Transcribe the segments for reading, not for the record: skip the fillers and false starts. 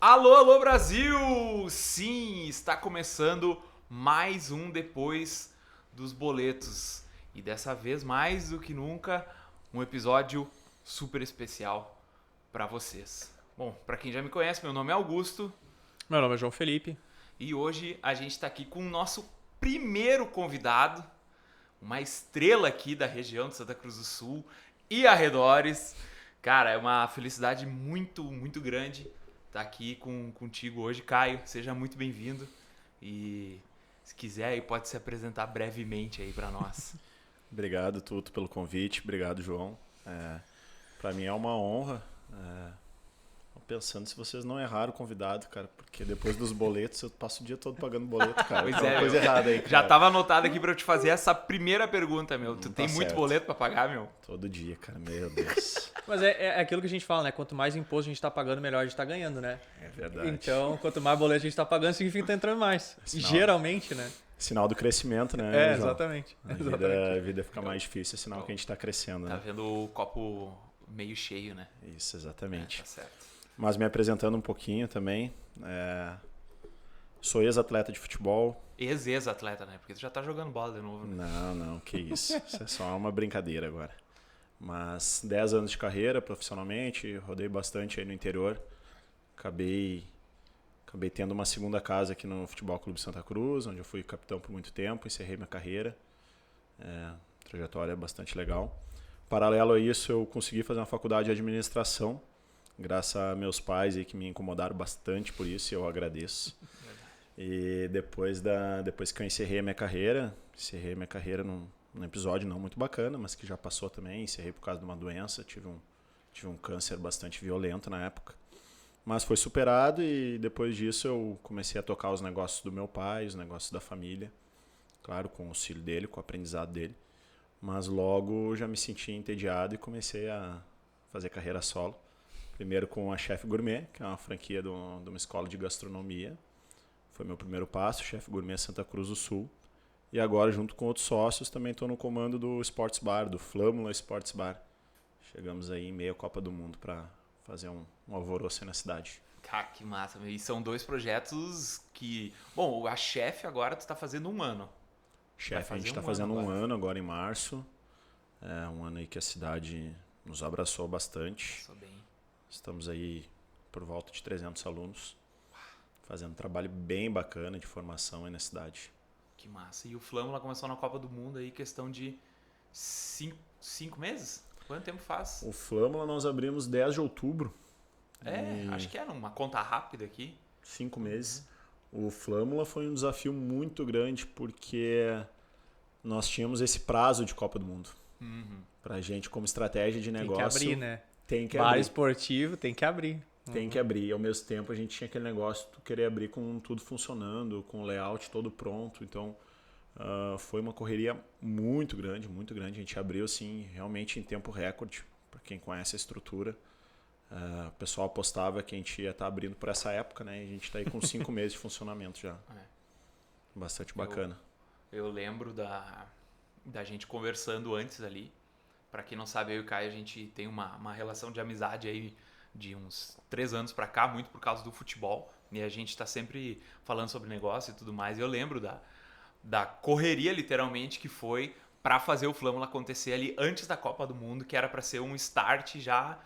Alô, alô Brasil! Sim, está começando mais um Depois dos Boletos. E dessa vez, mais do que nunca, um episódio super especial para vocês. Bom, para quem já me conhece, meu nome é Augusto Meu nome é João Felipe. e hoje a gente está aqui com o nosso primeiro convidado, uma estrela aqui da região de Santa Cruz do Sul e arredores. Cara, é uma felicidade muito grande estar aqui contigo hoje. Caio, seja muito bem-vindo. E se quiser aí pode se apresentar brevemente aí para nós. Obrigado, Tuto, pelo convite. Obrigado, João. Para mim é uma honra. Tô pensando se vocês não erraram o convidado, cara, porque depois dos boletos eu passo o dia todo pagando boleto, cara. Pois Tem uma é, coisa meu. errada aí, cara. Já tava anotado aqui para eu te fazer essa primeira pergunta, meu. Tu Não tem tá muito certo. boleto para pagar, meu? Todo dia, cara. Meu Deus. Mas é aquilo que a gente fala, né? Quanto mais imposto a gente tá pagando, melhor a gente tá ganhando, né? É verdade. Então, quanto mais boleto a gente tá pagando, significa que tá entrando mais. Sinal. Geralmente, né? Sinal do crescimento, né, É, João? exatamente. A vida fica mais difícil, é sinal que a gente tá crescendo, Tá né? vendo o copo meio cheio, né? Isso, exatamente. Tá certo. Mas me apresentando um pouquinho também. Sou ex-atleta de futebol. Ex-atleta, né? Porque tu já tá jogando bola de novo, né? Não, que isso. Isso é só uma brincadeira agora. Mas 10 anos de carreira profissionalmente, rodei bastante aí no interior. Acabei tendo uma segunda casa aqui no Futebol Clube Santa Cruz, onde eu fui capitão por muito tempo, encerrei minha carreira. Trajetória bastante legal. Paralelo a isso, eu consegui fazer uma faculdade de administração, graças a meus pais aí que me incomodaram bastante por isso, e eu agradeço. E depois que eu encerrei a minha carreira num episódio não muito bacana, mas que já passou também, encerrei por causa de uma doença, tive um câncer bastante violento na época. Mas foi superado e depois disso eu comecei a tocar os negócios do meu pai, os negócios da família, claro, com o auxílio dele, com o aprendizado dele. Mas logo já me senti entediado e comecei a fazer carreira solo. Primeiro com a Chef Gourmet, que é uma franquia de uma escola de gastronomia. Foi meu primeiro passo, Chef Gourmet Santa Cruz do Sul. E agora, junto com outros sócios, também estou no comando do Sports Bar, do Flâmula Sports Bar. Chegamos aí em meio à Copa do Mundo para fazer um alvoroço aí na cidade. Cara, que massa, meu. E são dois projetos que... Bom, a Chef agora tu tá fazendo um ano. Chef, a gente está fazendo um ano agora em março. É um ano aí que a cidade nos abraçou bastante. Sou bem. Estamos aí por volta de 300 alunos, fazendo um trabalho bem bacana de formação aí na cidade. Que massa. E o Flâmula começou na Copa do Mundo aí, questão de 5 meses? Quanto tempo faz? O Flâmula nós abrimos 10 de outubro. Acho que era uma conta rápida aqui. 5 meses. O Flâmula foi um desafio muito grande porque nós tínhamos esse prazo de Copa do Mundo. Pra gente, como estratégia de negócio... Tem que abrir, né? Tem que Bar abrir. esportivo tem que abrir. Tem que abrir. E ao mesmo tempo a gente tinha aquele negócio de querer abrir com tudo funcionando, com o layout todo pronto. Então foi uma correria muito grande, muito grande. A gente abriu assim, realmente em tempo recorde, para quem conhece a estrutura. O pessoal apostava que a gente ia estar abrindo por essa época, né? E a gente está aí com 5 meses de funcionamento já. Bastante bacana. Eu lembro da gente conversando antes ali. Pra quem não sabe, eu e o Caio, a gente tem uma relação de amizade aí de uns 3 anos pra cá, muito por causa do futebol. E a gente tá sempre falando sobre negócio e tudo mais. E eu lembro da correria, literalmente, que foi pra fazer o Flâmula acontecer ali antes da Copa do Mundo, que era pra ser um start já...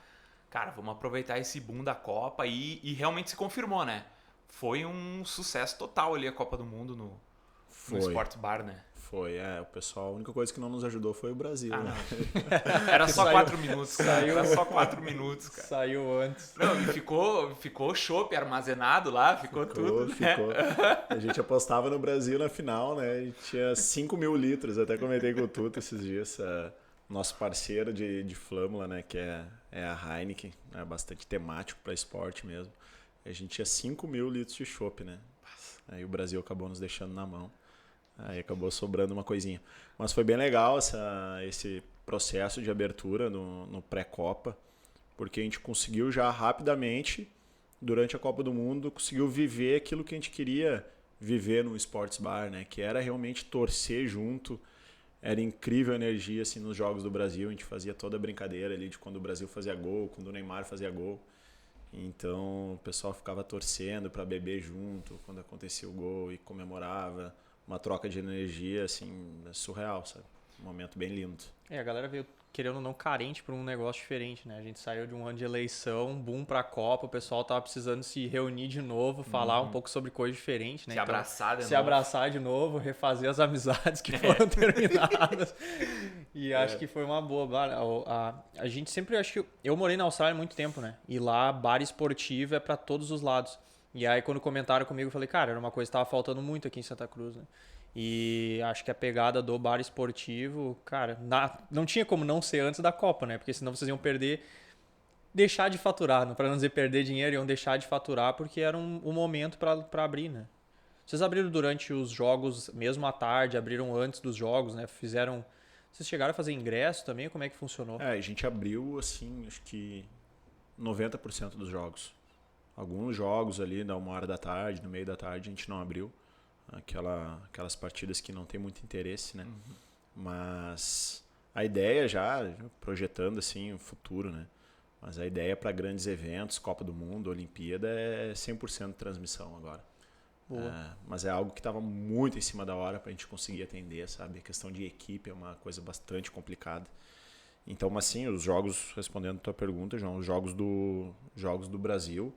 Cara, vamos aproveitar esse boom da Copa e realmente se confirmou, né? Foi um sucesso total ali a Copa do Mundo no Sports Bar, né? Foi, o pessoal, a única coisa que não nos ajudou foi o Brasil. Ah, né? não. Era só 4 minutos, cara. Era só 4 minutos, cara. Saiu antes. Não, e ficou chopp armazenado lá, ficou tudo. Ficou. A gente apostava no Brasil na final, né? E tinha 5 mil litros, até comentei com o Tuto esses dias. Nosso parceiro de Flâmula, né? Que é a Heineken, é bastante temático para esporte mesmo. A gente tinha 5 mil litros de chopp, né? Aí o Brasil acabou nos deixando na mão. Aí acabou sobrando uma coisinha. Mas foi bem legal esse processo de abertura no pré-Copa, porque a gente conseguiu já rapidamente, durante a Copa do Mundo, conseguiu viver aquilo que a gente queria viver no Sports Bar, né? Que era realmente torcer junto. Era incrível a energia assim, nos jogos do Brasil. A gente fazia toda a brincadeira ali de quando o Brasil fazia gol, quando o Neymar fazia gol. Então o pessoal ficava torcendo para beber junto quando acontecia o gol e comemorava. Uma troca de energia, assim, surreal, sabe? Um momento bem lindo. A galera veio, querendo ou não, carente por um negócio diferente, né? A gente saiu de um ano de eleição, boom pra Copa, o pessoal tava precisando se reunir de novo, falar um pouco sobre coisa diferente, né? Se abraçar de se novo. abraçar de novo, refazer as amizades que foram terminadas. E acho que foi uma boa. A gente sempre, acho que eu morei na Austrália há muito tempo, né? E lá bar esportivo é pra todos os lados. E aí quando comentaram comigo, eu falei, cara, era uma coisa que tava faltando muito aqui em Santa Cruz, né? E acho que a pegada do bar esportivo, cara, não tinha como não ser antes da Copa, né? Porque senão vocês iam deixar de faturar, para não dizer perder dinheiro, iam deixar de faturar porque era um momento para abrir, né? Vocês abriram durante os jogos, mesmo à tarde, abriram antes dos jogos, né? Vocês chegaram a fazer ingresso também? Como é que funcionou? A gente abriu, assim, acho que 90% dos jogos. Alguns jogos ali, da 1h da tarde, no meio da tarde, a gente não abriu. Aquelas partidas que não tem muito interesse, né? Mas a ideia já projetando assim o futuro, né? Mas a ideia para grandes eventos, Copa do Mundo, Olimpíada, é 100% transmissão agora. Mas é algo que estava muito em cima da hora para a gente conseguir atender, sabe? A questão de equipe é uma coisa bastante complicada. Então, mas sim, os jogos, respondendo a tua pergunta, João, os jogos do Brasil,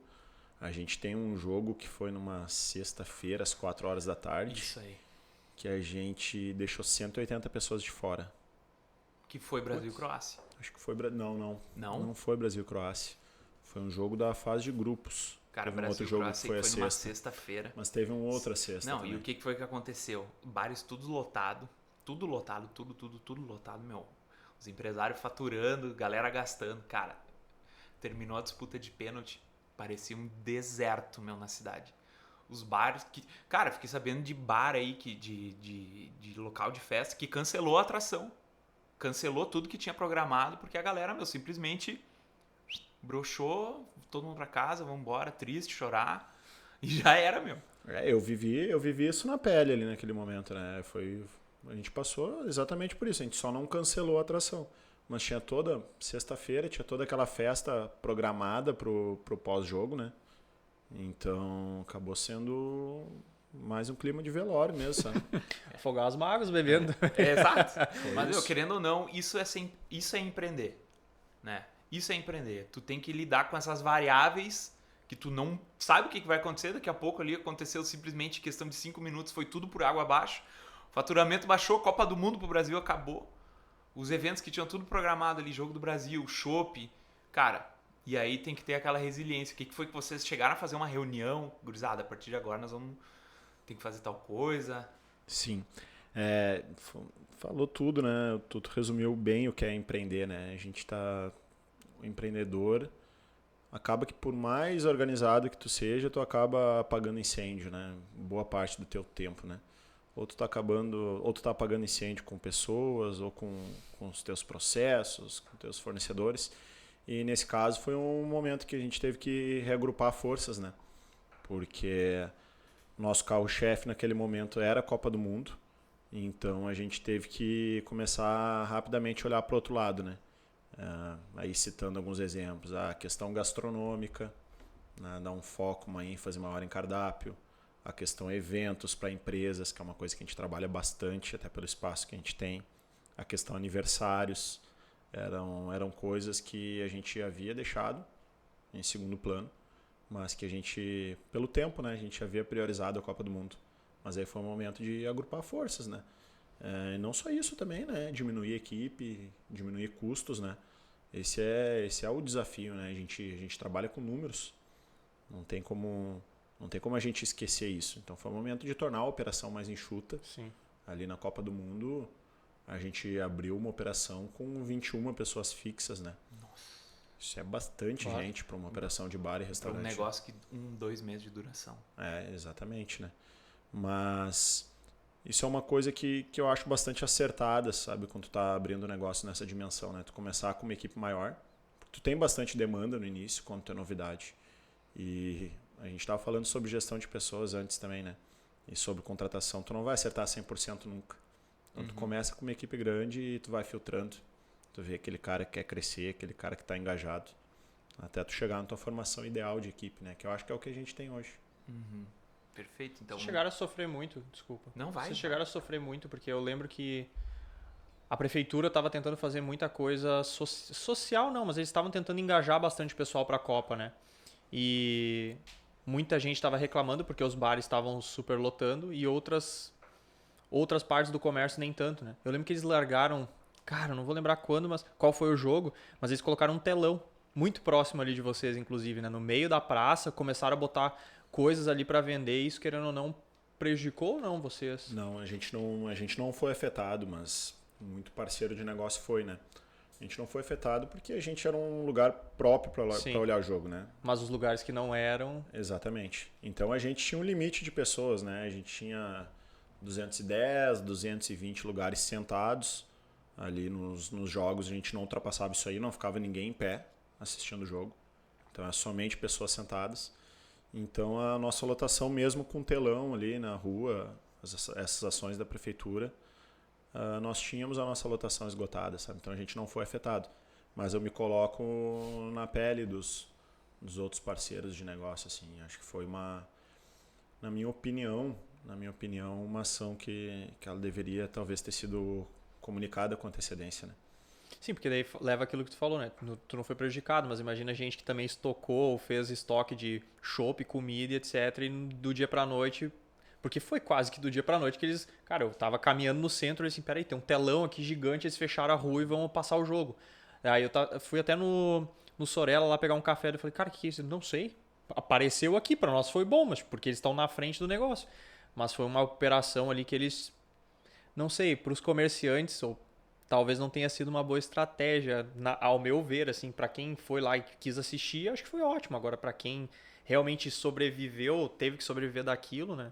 a gente tem um jogo que foi numa sexta-feira, às 4h da tarde. Isso aí. Que a gente deixou 180 pessoas de fora. Que foi Brasil e Croácia. Acho que foi... Não? Não foi Brasil e Croácia. Foi um jogo da fase de grupos. Cara, teve um Brasil outro jogo Croácia que foi numa sexta. sexta-feira. Mas teve um outra sexta Não, também. e o que foi que aconteceu? Bares tudo lotado, tudo lotado, meu. Os empresários faturando, galera gastando. Cara, terminou a disputa de pênalti, parecia um deserto, meu, na cidade. Os bares que... Cara, fiquei sabendo de bar aí, de local de festa, que cancelou a atração. Cancelou tudo que tinha programado, porque a galera, meu, simplesmente broxou, todo mundo pra casa, vamos embora, triste, chorar. E já era, meu. Eu vivi isso na pele ali naquele momento, né? A gente passou exatamente por isso. A gente só não cancelou a atração. Mas tinha toda sexta-feira, tinha toda aquela festa programada pro pós-jogo, né? Então acabou sendo mais um clima de velório mesmo, sabe? Afogar as mágoas bebendo. Exato. Mas eu, querendo ou não, isso é empreender, né? Isso é empreender. Tu tem que lidar com essas variáveis que tu não sabe o que vai acontecer. Daqui a pouco ali aconteceu simplesmente questão de 5 minutos, foi tudo por água abaixo. O faturamento baixou, Copa do Mundo pro Brasil acabou. Os eventos que tinham tudo programado ali, Jogo do Brasil, Chopp, cara, e aí tem que ter aquela resiliência. O que foi que vocês chegaram a fazer uma reunião? Gurizada, a partir de agora nós vamos ter que fazer tal coisa. Sim. Falou tudo, né? Tu resumiu bem o que é empreender, né? O empreendedor acaba que por mais organizado que tu seja, tu acaba apagando incêndio, né? Boa parte do teu tempo, né? Ou tu tá apagando incêndio com pessoas, ou com os teus processos, com teus fornecedores. E nesse caso foi um momento que a gente teve que reagrupar forças, né? Porque nosso carro-chefe naquele momento era a Copa do Mundo. Então a gente teve que começar rapidamente a olhar para o outro lado, né? Aí citando alguns exemplos, a questão gastronômica, né? Dar um foco, uma ênfase maior em cardápio. A questão eventos para empresas, que é uma coisa que a gente trabalha bastante, até pelo espaço que a gente tem. A questão aniversários, eram coisas que a gente havia deixado em segundo plano, mas que a gente, pelo tempo, né, a gente havia priorizado a Copa do Mundo. Mas aí foi um momento de agrupar forças, né? E não só isso também, né? Diminuir a equipe, diminuir custos, né? Esse é o desafio, né? A gente trabalha com números, não tem como a gente esquecer isso. Então foi um momento de tornar a operação mais enxuta. Sim. Ali na Copa do Mundo, a gente abriu uma operação com 21 pessoas fixas, né? Nossa. Isso é bastante gente para uma operação de bar e restaurante. Um negócio que 2 meses de duração. Exatamente, né? Mas isso é uma coisa que eu acho bastante acertada, sabe? Quando tu tá abrindo um negócio nessa dimensão, né? Tu começar com uma equipe maior. Tu tem bastante demanda no início, quando tu é novidade. E a gente estava falando sobre gestão de pessoas antes também, né? E sobre contratação. Tu não vai acertar 100% nunca. Então tu começa com uma equipe grande e tu vai filtrando. Tu vê aquele cara que quer crescer, aquele cara que está engajado. Até tu chegar na tua formação ideal de equipe, né? Que eu acho que é o que a gente tem hoje. Perfeito. Então, Vocês chegaram a sofrer muito, desculpa. Não, vai. Vocês chegaram a sofrer muito, porque eu lembro que a prefeitura estava tentando fazer muita coisa social, não, mas eles estavam tentando engajar bastante o pessoal para a Copa, né? E muita gente estava reclamando porque os bares estavam super lotando e outras partes do comércio nem tanto, né? Eu lembro que eles largaram, cara, não vou lembrar quando, mas qual foi o jogo, mas eles colocaram um telão muito próximo ali de vocês, inclusive, né? No meio da praça, começaram a botar coisas ali para vender e isso, querendo ou não, prejudicou ou não vocês? Não, a gente não foi afetado, mas muito parceiro de negócio foi, né? A gente não foi afetado porque a gente era um lugar próprio para olhar o jogo, né? Mas os lugares que não eram... Exatamente. Então a gente tinha um limite de pessoas, né? A gente tinha 210, 220 lugares sentados ali nos jogos. A gente não ultrapassava isso aí, não ficava ninguém em pé assistindo o jogo. Então é somente pessoas sentadas. Então a nossa lotação mesmo com telão ali na rua, essas ações da prefeitura, nós tínhamos a nossa lotação esgotada, sabe? Então a gente não foi afetado. Mas eu me coloco na pele dos outros parceiros de negócio, assim. Acho que foi na minha opinião, uma ação que ela deveria talvez ter sido comunicada com antecedência, né? Sim, porque daí leva aquilo que tu falou, né? Tu não foi prejudicado, mas imagina gente que também estocou, fez estoque de chopp, comida, etc. E do dia pra noite... Porque foi quase que do dia pra noite que eles... Cara, eu tava caminhando no centro e eles assim, peraí, tem um telão aqui gigante, eles fecharam a rua e vão passar o jogo. Aí eu fui até no Sorella lá pegar um café e falei, cara, o que é isso? Não sei. Apareceu aqui, pra nós foi bom, mas porque eles estão na frente do negócio. Mas foi uma operação ali que eles... Não sei, pros comerciantes, ou talvez não tenha sido uma boa estratégia, ao meu ver, assim, pra quem foi lá e quis assistir, acho que foi ótimo. Agora, pra quem realmente sobreviveu, teve que sobreviver daquilo, né?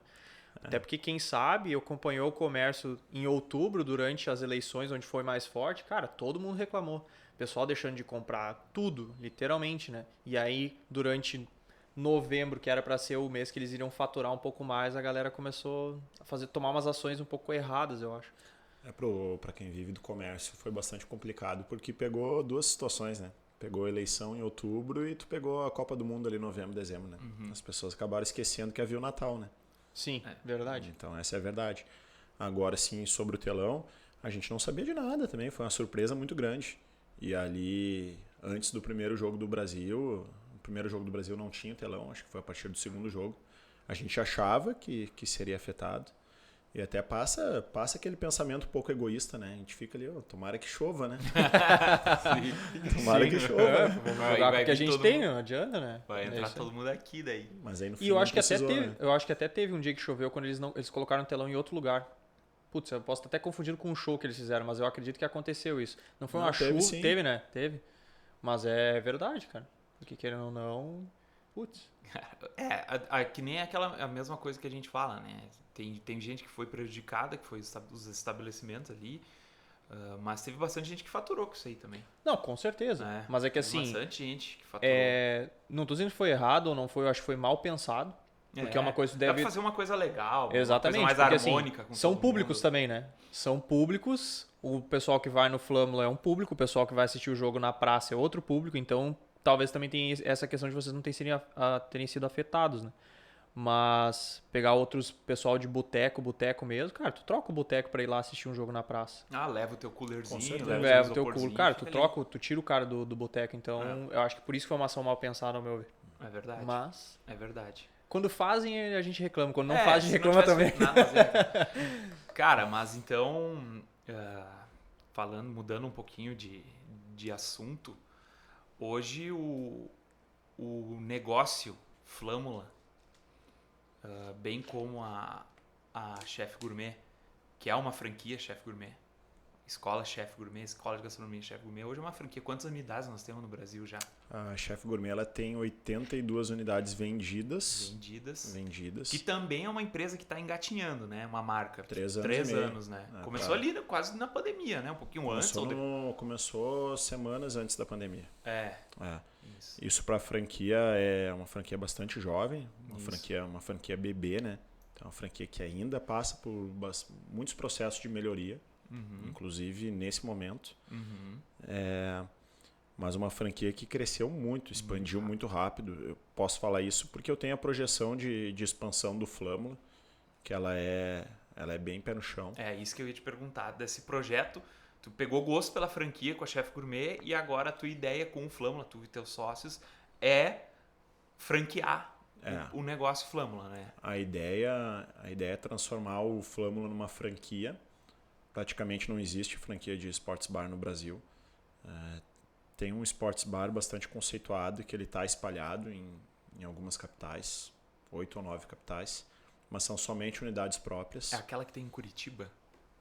Até porque, quem sabe, acompanhou o comércio em outubro, durante as eleições, onde foi mais forte. Cara, todo mundo reclamou. O pessoal deixando de comprar tudo, literalmente, né? E aí, durante novembro, que era para ser o mês que eles iriam faturar um pouco mais, a galera começou a tomar umas ações um pouco erradas, eu acho. Para quem vive do comércio foi bastante complicado, porque pegou duas situações, né? Pegou a eleição em outubro e tu pegou a Copa do Mundo ali em novembro, dezembro, né? As pessoas acabaram esquecendo que havia o Natal, né? Sim, verdade. Então essa é a verdade. Agora sim, sobre o telão, a gente não sabia de nada também, foi uma surpresa muito grande. E ali, antes do primeiro jogo do Brasil, o primeiro jogo do Brasil não tinha telão, acho que foi a partir do segundo jogo. A gente achava que seria afetado. E até passa aquele pensamento um pouco egoísta, né? A gente fica ali, tomara que chova, né? Tomara que chova. Vamos jogar com o que a gente tem, não adianta, né? Vai entrar todo mundo aqui daí. Mas aí no fim E eu acho que precisou, até teve, né? eu acho que até teve um dia que choveu quando eles colocaram o telão em outro lugar. Putz, eu posso estar até confundindo com um show que eles fizeram, mas eu acredito que aconteceu isso. Não foi uma chuva, sim. teve, né? Teve. Mas é verdade, cara. Porque querendo ou não, putz. Que nem a mesma coisa que a gente fala, né? Tem gente que foi prejudicada, que foi os estabelecimentos ali, mas teve bastante gente que faturou com isso aí também. Não, com certeza. Mas é que teve assim, bastante gente que faturou. não tô dizendo que foi errado ou não foi, eu acho que foi mal pensado. Porque é uma coisa que dá deve... pra fazer uma coisa legal, Exatamente, uma coisa mais porque, harmônica. assim, Com são todo públicos mundo. também, né? São públicos, o pessoal que vai no Flâmula é um público, o pessoal que vai assistir o jogo na praça é outro público, então talvez também tenha essa questão de vocês não terem sido afetados, né? Mas pegar outros pessoal de boteco mesmo, cara, tu troca o boteco pra ir lá assistir um jogo na praça. Leva o teu coolerzinho, Leva o teu cooler. Cara, tu tu tira o cara do boteco, então eu acho que por isso que foi uma ação mal pensada, ao meu ver. É verdade. Mas É verdade. quando fazem, a gente reclama. Quando não fazem, a gente reclama também. Cara, mas então, mudando um pouquinho de assunto, hoje o negócio Flâmula, bem como a Chef Gourmet, que é uma franquia Chef Gourmet, Escola Chef Gourmet, Escola de Gastronomia Chef Gourmet, hoje é uma franquia. Quantas unidades nós temos no Brasil já? A Chef Gourmet ela tem 82 unidades vendidas. Que também é uma empresa que está engatinhando, né? Uma marca. 3 anos, né? Começou ali quase na pandemia, né? Um pouquinho antes. Começou semanas antes da pandemia. Isso. Isso para a franquia é uma franquia bastante jovem, uma franquia bebê, né? Então é uma franquia que ainda passa por muitos processos de melhoria, inclusive nesse momento. mas uma franquia que cresceu muito, expandiu muito rápido. Eu posso falar isso porque eu tenho a projeção de expansão do Flâmula, que ela é bem pé no chão. É isso que eu ia te perguntar. Desse projeto, tu pegou gosto pela franquia com a Chef Gourmet e agora a tua ideia com o Flâmula, tu e teus sócios, é franquear o negócio Flâmula, né? A ideia é transformar o Flâmula numa franquia. Praticamente não existe franquia de sports bar no Brasil. Tem um sports bar bastante conceituado que ele está espalhado em algumas capitais, 8 ou 9 capitais, mas são somente unidades próprias. É aquela que tem em Curitiba?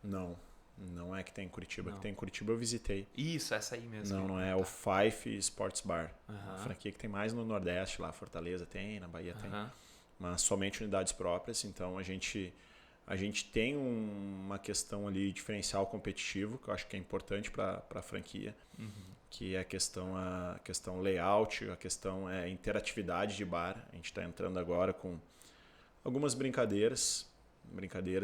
Não é que tem em Curitiba. Não. Que tem em Curitiba eu visitei. Isso, essa aí mesmo. Não é o Fife Sports Bar. Uhum. A franquia que tem mais no Nordeste, lá Fortaleza tem, na Bahia tem. Uhum. Mas somente unidades próprias, então a gente tem uma questão ali diferencial competitivo, que eu acho que é importante para a franquia, que é a questão layout, a questão interatividade de bar. A gente está entrando agora com algumas brincadeiras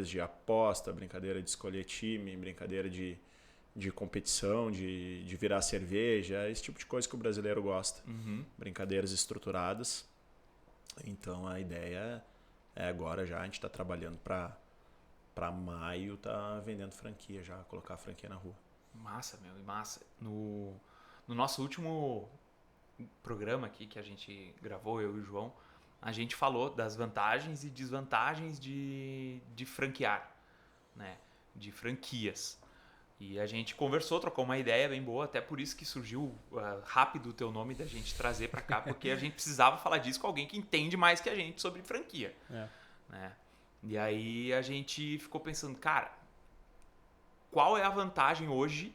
de aposta, brincadeira de escolher time, brincadeira de competição, de virar cerveja, esse tipo de coisa que o brasileiro gosta. Brincadeiras estruturadas. Então a ideia é agora já, a gente está trabalhando para maio, tá vendendo franquia já, colocar a franquia na rua. Massa, meu, e massa. No nosso último programa aqui que a gente gravou, eu e o João, a gente falou das vantagens e desvantagens de franquear, né? De franquias. E a gente conversou, trocou uma ideia bem boa, até por isso que surgiu rápido o teu nome da gente trazer para cá, porque a gente precisava falar disso com alguém que entende mais que a gente sobre franquia. Né? E aí a gente ficou pensando, cara, qual é a vantagem hoje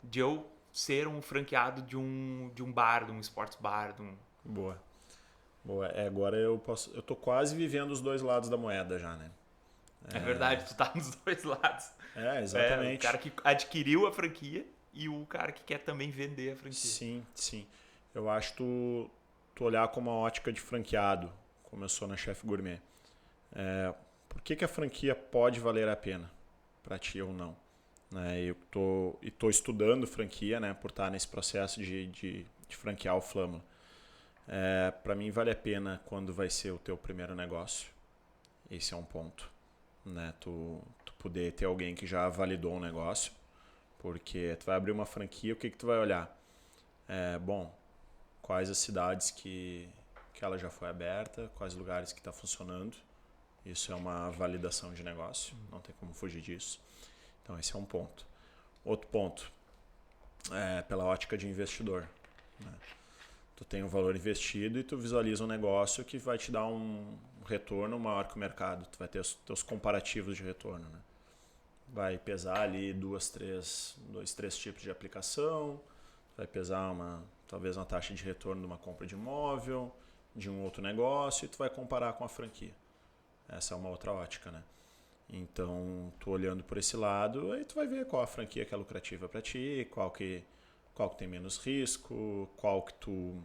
de eu ser um franqueado de um bar, de um sports bar, Boa. Agora eu tô quase vivendo os dois lados da moeda já, né? É verdade, tu tá nos dois lados. Exatamente. O cara que adquiriu a franquia e o cara que quer também vender a franquia. Sim. Eu acho que tu olhar com uma ótica de franqueado, como eu sou na Chef Gourmet. Por que a franquia pode valer a pena para ti ou não? Né? Eu tô estudando franquia, né, por estar nesse processo de franquear o Flâmula. Para mim vale a pena quando vai ser o teu primeiro negócio. Esse é um ponto, né? Tu poder ter alguém que já validou um negócio, porque tu vai abrir uma franquia, o que tu vai olhar? Quais as cidades que ela já foi aberta, quais lugares que está funcionando. Isso é uma validação de negócio, não tem como fugir disso. Então esse é um ponto. Outro ponto, pela ótica de investidor, né? Tu tem um valor investido e tu visualiza um negócio que vai te dar um retorno maior que o mercado. Tu vai ter os teus comparativos de retorno, né? Vai pesar ali dois, três tipos de aplicação, vai pesar talvez uma taxa de retorno de uma compra de imóvel, de um outro negócio, e tu vai comparar com a franquia. Essa é uma outra ótica, né? Então, tu olhando por esse lado, aí tu vai ver qual a franquia que é lucrativa para ti, qual que tem menos risco, qual que tu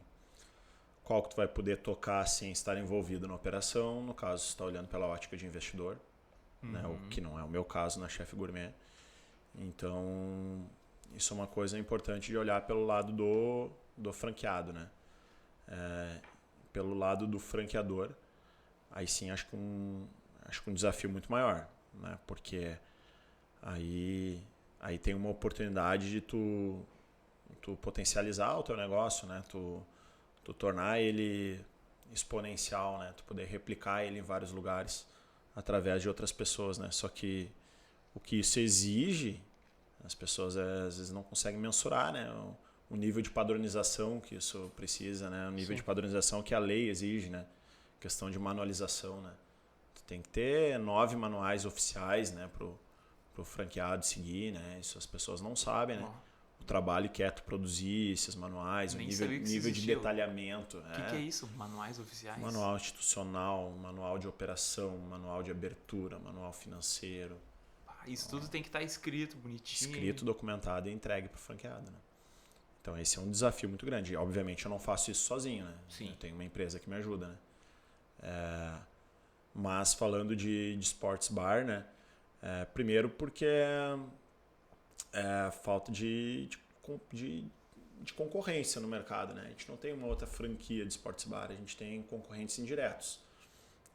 vai poder tocar sem estar envolvido na operação. No caso, você está olhando pela ótica de investidor, né? O que não é o meu caso na Chef Gourmet. Então, isso é uma coisa importante de olhar pelo lado do franqueado, né? Pelo lado do franqueador, aí sim acho que um desafio muito maior, né? Porque aí tem uma oportunidade de tu potencializar o teu negócio, né? Tu tornar ele exponencial, né? Tu poder replicar ele em vários lugares através de outras pessoas, né? Só que o que isso exige, as pessoas às vezes não conseguem mensurar, né? O nível de padronização que isso precisa, né? O nível de padronização que a lei exige, né? Questão de manualização, né? Tu tem que ter 9 manuais oficiais, né? Pro franqueado seguir, né? Isso as pessoas não sabem, né? O trabalho que é tu produzir esses manuais, Nem o nível de detalhamento. O que é isso? Manuais oficiais? Manual institucional, manual de operação, manual de abertura, manual financeiro. Isso tudo tem que estar escrito, bonitinho. Escrito, documentado e entregue para o franqueado, né? Então esse é um desafio muito grande. Obviamente eu não faço isso sozinho, né? Sim. Eu tenho uma empresa que me ajuda, né? Mas falando de sports bar, né? Primeiro porque falta de de concorrência no mercado, né? A gente não tem uma outra franquia de sports bar, a gente tem concorrentes indiretos.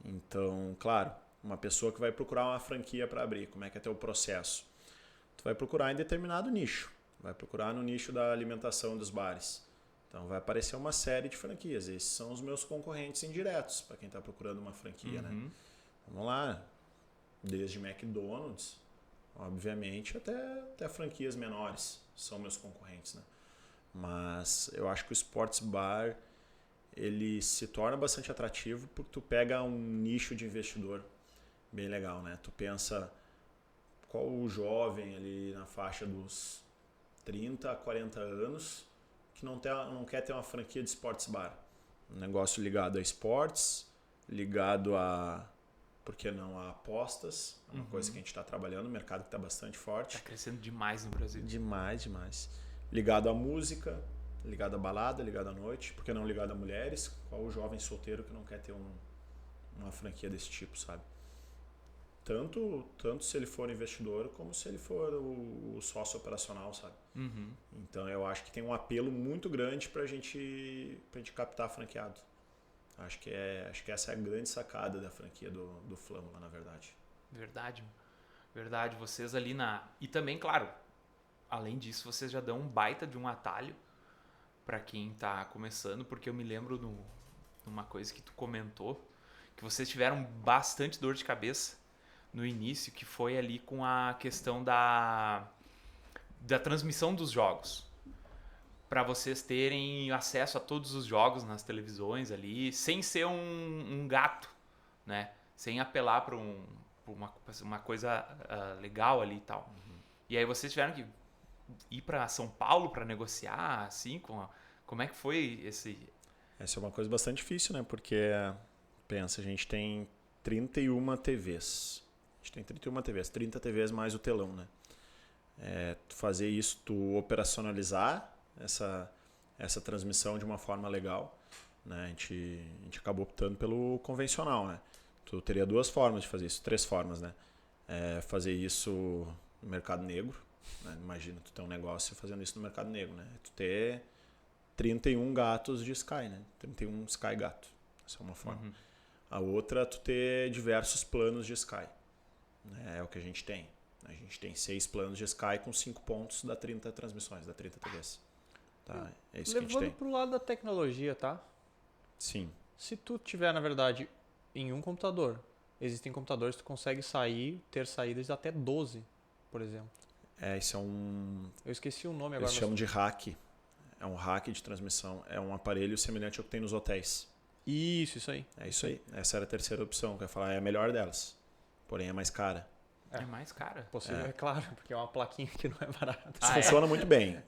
Então, claro, uma pessoa que vai procurar uma franquia para abrir, como é que é teu processo? Tu vai procurar em determinado nicho, vai procurar no nicho da alimentação dos bares. Então vai aparecer uma série de franquias. Esses são os meus concorrentes indiretos para quem está procurando uma franquia, né? Vamos lá, desde McDonald's, obviamente, até franquias menores são meus concorrentes, né? Mas eu acho que o sports bar ele se torna bastante atrativo porque tu pega um nicho de investidor bem legal, né? Tu pensa qual o jovem ali na faixa dos 30 a 40 anos que não quer ter uma franquia de sports bar. Um negócio ligado a esportes, ligado a, por que não, a apostas. É uma coisa que a gente está trabalhando, o mercado que está bastante forte. Está crescendo demais no Brasil. Demais. Ligado à música, ligado à balada, ligado à noite. Por que não ligado a mulheres? Qual o jovem solteiro que não quer ter uma franquia desse tipo, sabe? Tanto se ele for investidor, como se ele for o sócio operacional, sabe? Então eu acho que tem um apelo muito grande pra gente captar franqueado. Acho que essa é a grande sacada da franquia do Flâmula, na verdade. Verdade. Vocês ali E também, claro, além disso, vocês já dão um baita de um atalho pra quem tá começando, porque eu me lembro numa coisa que tu comentou, que vocês tiveram bastante dor de cabeça no início, que foi ali com a questão da transmissão dos jogos. Para vocês terem acesso a todos os jogos nas televisões ali, sem ser um gato, né? Sem apelar para uma coisa legal ali e tal. E aí vocês tiveram que ir para São Paulo para negociar, assim, como é que foi esse... Essa é uma coisa bastante difícil, né? Porque, pensa, a gente tem 31 TVs. A gente tem 31 TVs, 30 TVs mais o telão, né? Tu fazer isso, tu operacionalizar essa transmissão de uma forma legal, né? A gente acabou optando pelo convencional, né? Tu teria 2 formas de fazer isso, 3 formas, né? Fazer isso no mercado negro, né? Imagina tu ter um negócio fazendo isso no mercado negro, né? Tu ter 31 gatos de Sky, né? 31 Sky gato. Essa é uma forma. A outra, tu ter diversos planos de Sky. É o que a gente tem. A gente tem 6 planos de Sky com 5 pontos, dá 30 transmissões, dá 30 TVs. Tá? É isso que a gente tem. Levando pro lado da tecnologia, tá? Sim. Se tu tiver, na verdade, em um computador, existem computadores que tu consegue ter saídas de até 12, por exemplo. Isso é um... Eu esqueci o nome agora. Eles chamam de rack. É um rack de transmissão. É um aparelho semelhante ao que tem nos hotéis. Isso aí. É isso aí. Essa era a terceira opção, que eu ia falar, é a melhor delas. Porém é mais cara. É mais cara? Possível, é claro, porque é uma plaquinha que não é barata. Funciona muito bem.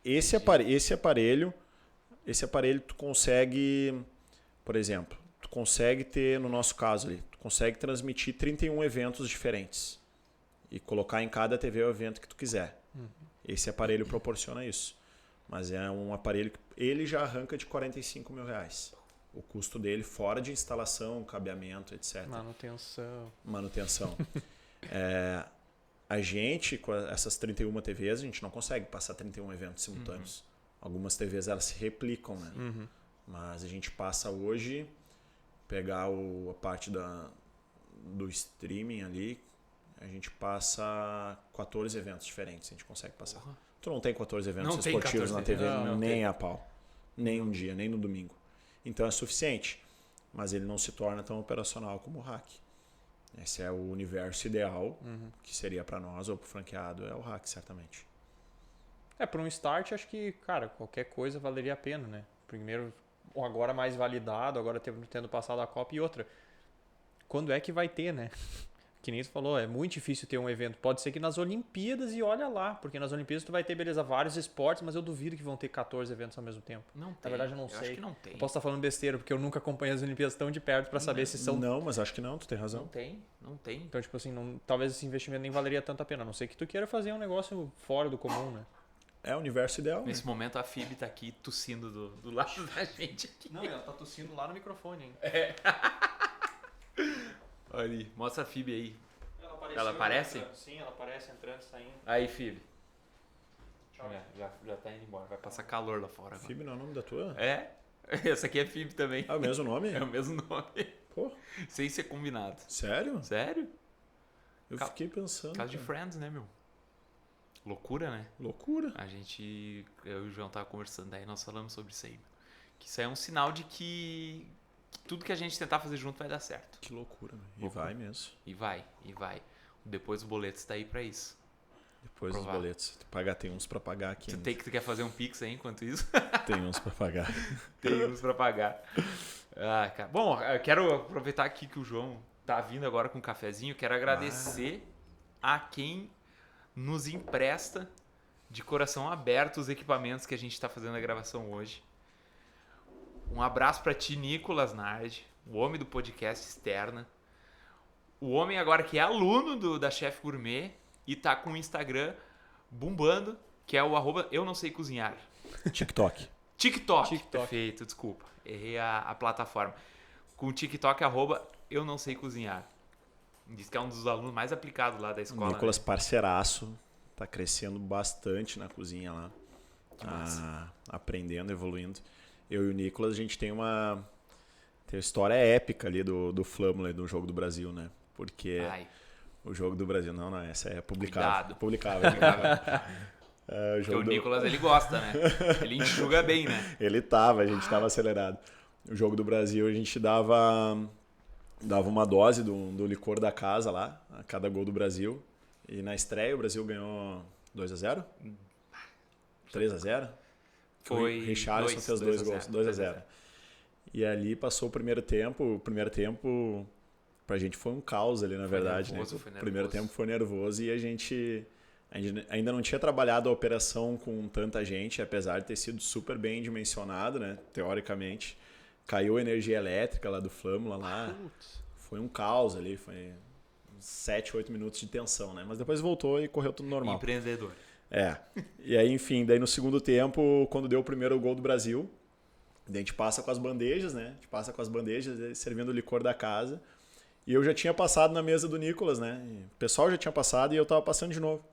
Esse aparelho tu consegue, por exemplo, tu consegue ter, no nosso caso ali, tu consegue transmitir 31 eventos diferentes e colocar em cada TV o evento que tu quiser. Esse aparelho proporciona isso. Mas é um aparelho que ele já arranca de R$45 mil. O custo dele, fora de instalação, cabeamento, etc. Manutenção. A gente, com essas 31 TVs, a gente não consegue passar 31 eventos simultâneos. Algumas TVs elas se replicam, né? Mas a gente passa hoje, pegar a parte do streaming ali, a gente passa 14 eventos diferentes, a gente consegue passar. Tu não tem 14 eventos esportivos na TV, nem a pau. Nem um dia, nem no domingo. Então é suficiente, mas ele não se torna tão operacional como o hack. Esse é o universo ideal, que seria para nós ou para o franqueado, é o hack, certamente. Para um start, acho que, cara, qualquer coisa valeria a pena, né? Primeiro, agora mais validado, agora tendo passado a Copa, e outra, quando é que vai ter, né? Que nem tu falou, é muito difícil ter um evento. Pode ser que nas Olimpíadas, e olha lá, porque nas Olimpíadas tu vai ter, beleza, vários esportes, mas eu duvido que vão ter 14 eventos ao mesmo tempo. Não tem. Na verdade, eu não sei. Acho que não tem. Eu posso estar falando besteira, porque eu nunca acompanhei as Olimpíadas tão de perto para saber se são... Não, mas acho que não, tu tem razão. Não tem. Então, tipo assim, talvez esse investimento nem valeria tanto a pena, a não ser que tu queira fazer um negócio fora do comum, né? É o universo ideal. Nesse momento a Phoebe tá aqui tossindo do lado da gente aqui. Não, ela tá tossindo lá no microfone, hein? Olha ali, mostra a Phoebe aí. Ela aparece? Sim, ela aparece entrando e saindo. Aí, Phoebe. Deixa Já tá indo embora. Vai passar calor lá fora agora. Phoebe não é o nome da tua? É? Essa aqui é Phoebe também. É o mesmo nome? É o mesmo nome. Pô, Sem ser combinado. sério? Sério? Eu fiquei pensando. Caso de cara. Friends, né, meu? Loucura, né? Loucura. Eu e o João tava conversando, daí nós falamos sobre isso aí. Que isso aí é um sinal de que tudo que a gente tentar fazer junto vai dar certo. Que loucura, velho. E Loucura. vai mesmo. E vai. Depois o boleto está aí pra isso. Depois Provar. dos boletos. Tem uns pra pagar aqui. Tu quer fazer um pix aí enquanto isso? Tem uns pra pagar. Tem uns pra pagar. Ah, cara. Bom, eu quero aproveitar aqui que o João tá vindo agora com um cafezinho. Quero agradecer a quem nos empresta de coração aberto os equipamentos que a gente tá fazendo a gravação hoje. Um abraço pra ti, Nicolas Nardi, o homem do podcast Externa. O homem agora que é aluno da Chef Gourmet e tá com o Instagram bombando, que é o @eu não sei cozinhar. TikTok. TikTok. Perfeito, desculpa. Errei a plataforma. Com o TikTok @eu não sei cozinhar. Diz que é um dos alunos mais aplicados lá da escola. Nicolas, né? parceiraço. Tá crescendo bastante na cozinha lá. Que massa. Aprendendo, evoluindo. Eu e o Nicolas, a gente tem uma história épica ali do Flâmula, do Jogo do Brasil, né? Porque o Jogo do Brasil... Não, essa é publicável. Publicável. Porque o Nicolas, ele gosta, né? Ele enxuga bem, né? A gente tava acelerado. O Jogo do Brasil, a gente dava uma dose do licor da casa lá, a cada gol do Brasil. E na estreia, o Brasil ganhou 2-0? 3-0? Foi Richarlison fez 2 gols, 2-0. E ali passou o primeiro tempo. O primeiro tempo pra gente foi um caos ali, na verdade. Nervoso, né? foi O primeiro nervoso. tempo foi nervoso e a gente ainda não tinha trabalhado a operação com tanta gente, apesar de ter sido super bem dimensionado, né? Teoricamente. Caiu a energia elétrica lá do Flâmula lá. Foi um caos ali, foi 7, 8 minutos de tensão, né? Mas depois voltou e correu tudo normal. Empreendedor. E aí, enfim, daí no segundo tempo, quando deu o primeiro gol do Brasil, a gente passa com as bandejas, né? A gente passa com as bandejas, servindo o licor da casa. E eu já tinha passado na mesa do Nicolas, né? O pessoal já tinha passado e eu tava passando de novo.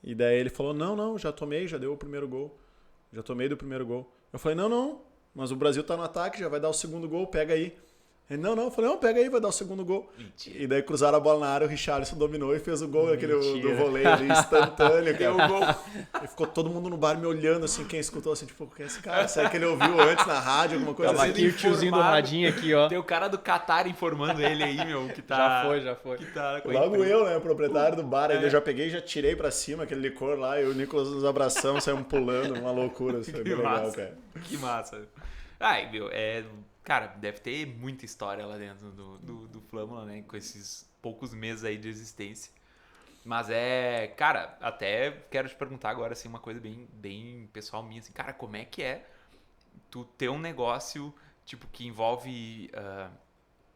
E daí ele falou, não, já tomei, já deu o primeiro gol. Já tomei do primeiro gol. Eu falei, não, mas o Brasil tá no ataque, já vai dar o segundo gol, pega aí. Ele, não, eu falei, não, pega aí, vai dar o segundo gol. Mentira. E daí cruzaram a bola na área, o Richarlison dominou e fez o gol aquele do voleio ali, instantâneo. Deu o gol. E ficou todo mundo no bar me olhando, assim, quem escutou, assim, tipo, quem é esse cara? Será que ele ouviu antes na rádio, alguma coisa Tava assim? aqui o tiozinho do informado. radinho aqui, ó. Tem o cara do Qatar informando ele aí, meu, que tá... Já foi. Que tá com a Logo empresa. eu, né, o proprietário do bar, aí eu já peguei e já tirei pra cima aquele licor lá, e o Nicolas nos abraçamos, saímos pulando, uma loucura, isso foi bem legal, cara. Que massa. Ai, meu, cara, deve ter muita história lá dentro do Flâmula, né? Com esses poucos meses aí de existência. Mas cara, até quero te perguntar agora, assim, uma coisa bem pessoal minha, assim, cara, como é que é tu ter um negócio, tipo, que envolve,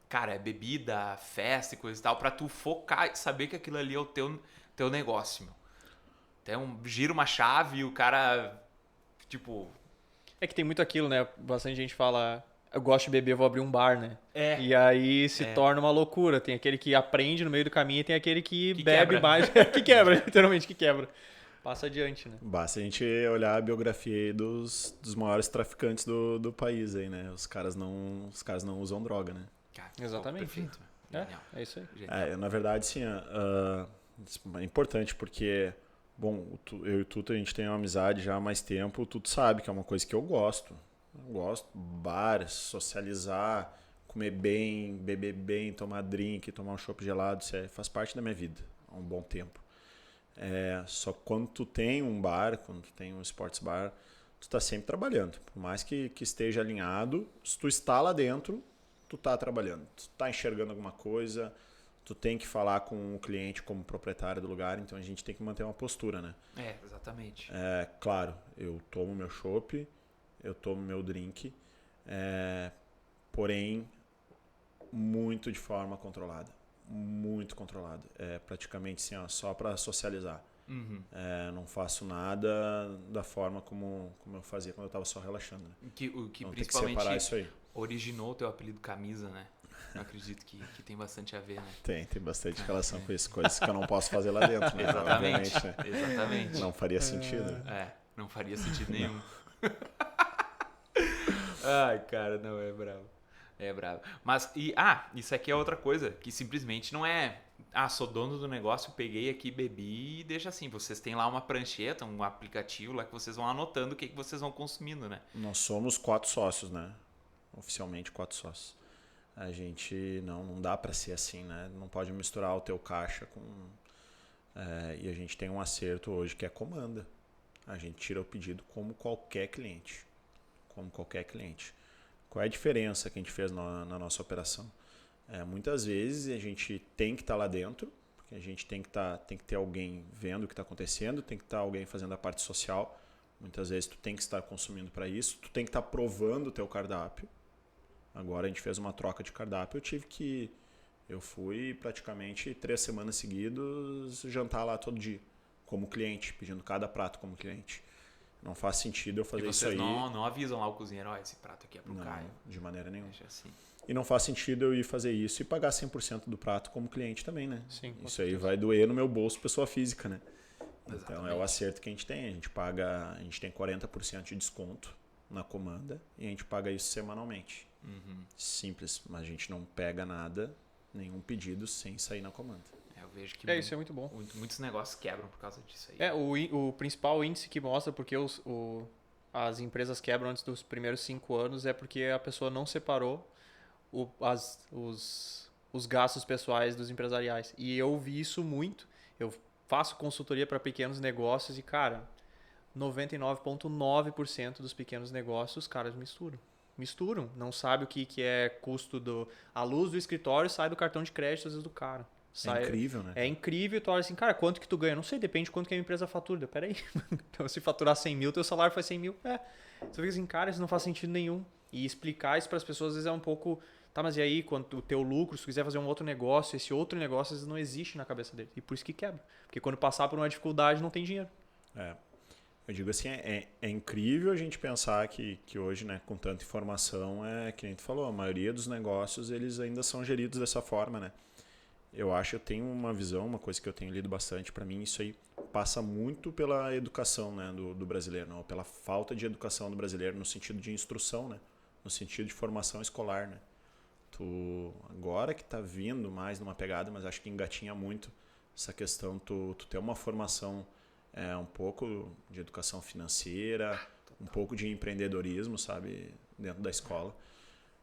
cara, bebida, festa e coisa e tal, pra tu focar e saber que aquilo ali é o teu negócio, meu. Então, gira uma chave e o cara, tipo... É que tem muito aquilo, né? Bastante gente fala, eu gosto de beber, vou abrir um bar, né? E aí se torna uma loucura. Tem aquele que aprende no meio do caminho e tem aquele que bebe quebra. mais. Que quebra, literalmente, que quebra. Passa adiante, né? Basta a gente olhar a biografia aí dos maiores traficantes do país aí, né? Os caras não usam droga, né? Cara, Exatamente. Perfeito. Genial. É isso aí. Genial. Na verdade, sim, é importante porque, bom, eu e o Tuto, a gente tem uma amizade já há mais tempo, o Tuto sabe que é uma coisa que eu gosto. Eu gosto, bar, socializar, comer bem, beber bem, tomar drink, tomar um chopp gelado, isso faz parte da minha vida há um bom tempo. Só que quando tu tem um bar, quando tu tem um sports bar, tu tá sempre trabalhando. Por mais que esteja alinhado, se tu está lá dentro, tu tá trabalhando. Tu tá enxergando alguma coisa, tu tem que falar com o cliente como proprietário do lugar, então a gente tem que manter uma postura, né? Exatamente. Claro, eu tomo meu chopp, eu tomo meu drink, porém muito de forma controlada. Muito controlada. Praticamente assim, ó, só para socializar. Uhum. Não faço nada da forma como eu fazia quando eu estava só relaxando. Né? O que Então, tem que principalmente separar isso aí. originou o teu apelido Camisa, né? Eu acredito que tem bastante a ver, né? Tem bastante relação com isso. Coisas que eu não posso fazer lá dentro, né? Exatamente. Obviamente, né? Exatamente. Não faria sentido. Né? Não faria sentido nenhum. Ai, cara, não, é bravo. É bravo. Mas, isso aqui é outra coisa, que simplesmente não é... sou dono do negócio, peguei aqui, bebi e deixa assim. Vocês têm lá uma prancheta, um aplicativo lá que vocês vão anotando o que vocês vão consumindo, né? Nós somos 4 sócios, né? Oficialmente 4 sócios. A gente não dá para ser assim, né? Não pode misturar o teu caixa com... e a gente tem um acerto hoje que é comanda. A gente tira o pedido como qualquer cliente. Como qualquer cliente. Qual é a diferença que a gente fez na nossa operação? Muitas vezes a gente tem que estar lá dentro, porque a gente tem que ter alguém vendo o que está acontecendo, tem que estar alguém fazendo a parte social. Muitas vezes tu tem que estar consumindo para isso, tu tem que estar provando o teu cardápio. Agora a gente fez uma troca de cardápio, eu fui praticamente 3 semanas seguidas jantar lá todo dia, como cliente, pedindo cada prato como cliente. Não faz sentido eu fazer isso aí. E vocês não avisam lá o cozinheiro, esse prato aqui é pro Caio. De maneira nenhuma. Deixa assim. E não faz sentido eu ir fazer isso e pagar 100% do prato como cliente também, né? Sim, isso aí vai doer no meu bolso pessoa física, né? Exatamente. Então é o acerto que a gente tem. A gente tem 40% de desconto na comanda e a gente paga isso semanalmente. Simples, mas a gente não pega nada, nenhum pedido sem sair na comanda. Eu vejo que isso é muito bom. Muitos negócios quebram por causa disso aí. O principal índice que mostra porque as empresas quebram antes dos primeiros 5 anos é porque a pessoa não separou os gastos pessoais dos empresariais. E eu vi isso muito. Eu faço consultoria para pequenos negócios e, cara, 99,9% dos pequenos negócios os caras misturam. Não sabe o que é custo a luz do escritório sai do cartão de crédito às vezes do cara. É incrível, né? É incrível. Tu olha assim, cara, quanto que tu ganha? Não sei, depende de quanto que a empresa fatura. Peraí, então se faturar 100 mil, teu salário faz 100 mil. Você fica assim, cara, isso não faz sentido nenhum. E explicar isso para as pessoas às vezes é um pouco... Tá, mas e aí, quando o teu lucro, se tu quiser fazer um outro negócio, esse outro negócio às vezes não existe na cabeça dele. E por isso que quebra. Porque quando passar por uma dificuldade, não tem dinheiro. Eu digo assim, é incrível a gente pensar que hoje, né, com tanta informação, que nem tu falou, a maioria dos negócios, eles ainda são geridos dessa forma, né? Eu tenho uma visão, uma coisa que eu tenho lido bastante, para mim isso aí passa muito pela educação, né, do brasileiro, não, pela falta de educação do brasileiro no sentido de instrução, né, no sentido de formação escolar, né. Agora que tá vindo mais numa pegada, mas acho que engatinha muito essa questão, tu ter uma formação um pouco de educação financeira, um pouco de empreendedorismo, sabe, dentro da escola.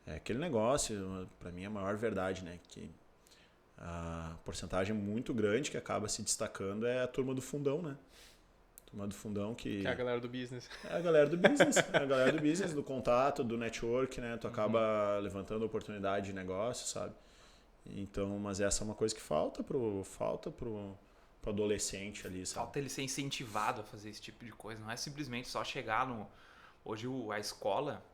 É aquele negócio, para mim, é a maior verdade, né, que a porcentagem muito grande que acaba se destacando é a turma do fundão, né? Turma do fundão que... É a galera do business. É a galera do business. É a galera do business, do contato, do network, né? Tu acaba levantando oportunidade de negócio, sabe? Então, mas essa é uma coisa que falta pro adolescente ali, sabe? Falta ele ser incentivado a fazer esse tipo de coisa. Não é simplesmente só chegar no... Hoje a escola,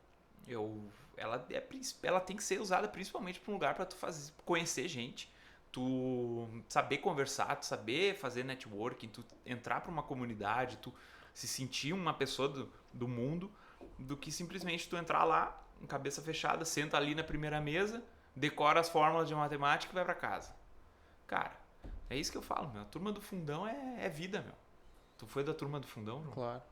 ela tem que ser usada principalmente para um lugar para tu conhecer gente, tu saber conversar, tu saber fazer networking, tu entrar para uma comunidade, tu se sentir uma pessoa do mundo, do que simplesmente tu entrar lá, com cabeça fechada, senta ali na primeira mesa, decora as fórmulas de matemática e vai para casa. Cara, é isso que eu falo, meu. A turma do fundão é vida, meu. Tu foi da turma do fundão, João? Claro.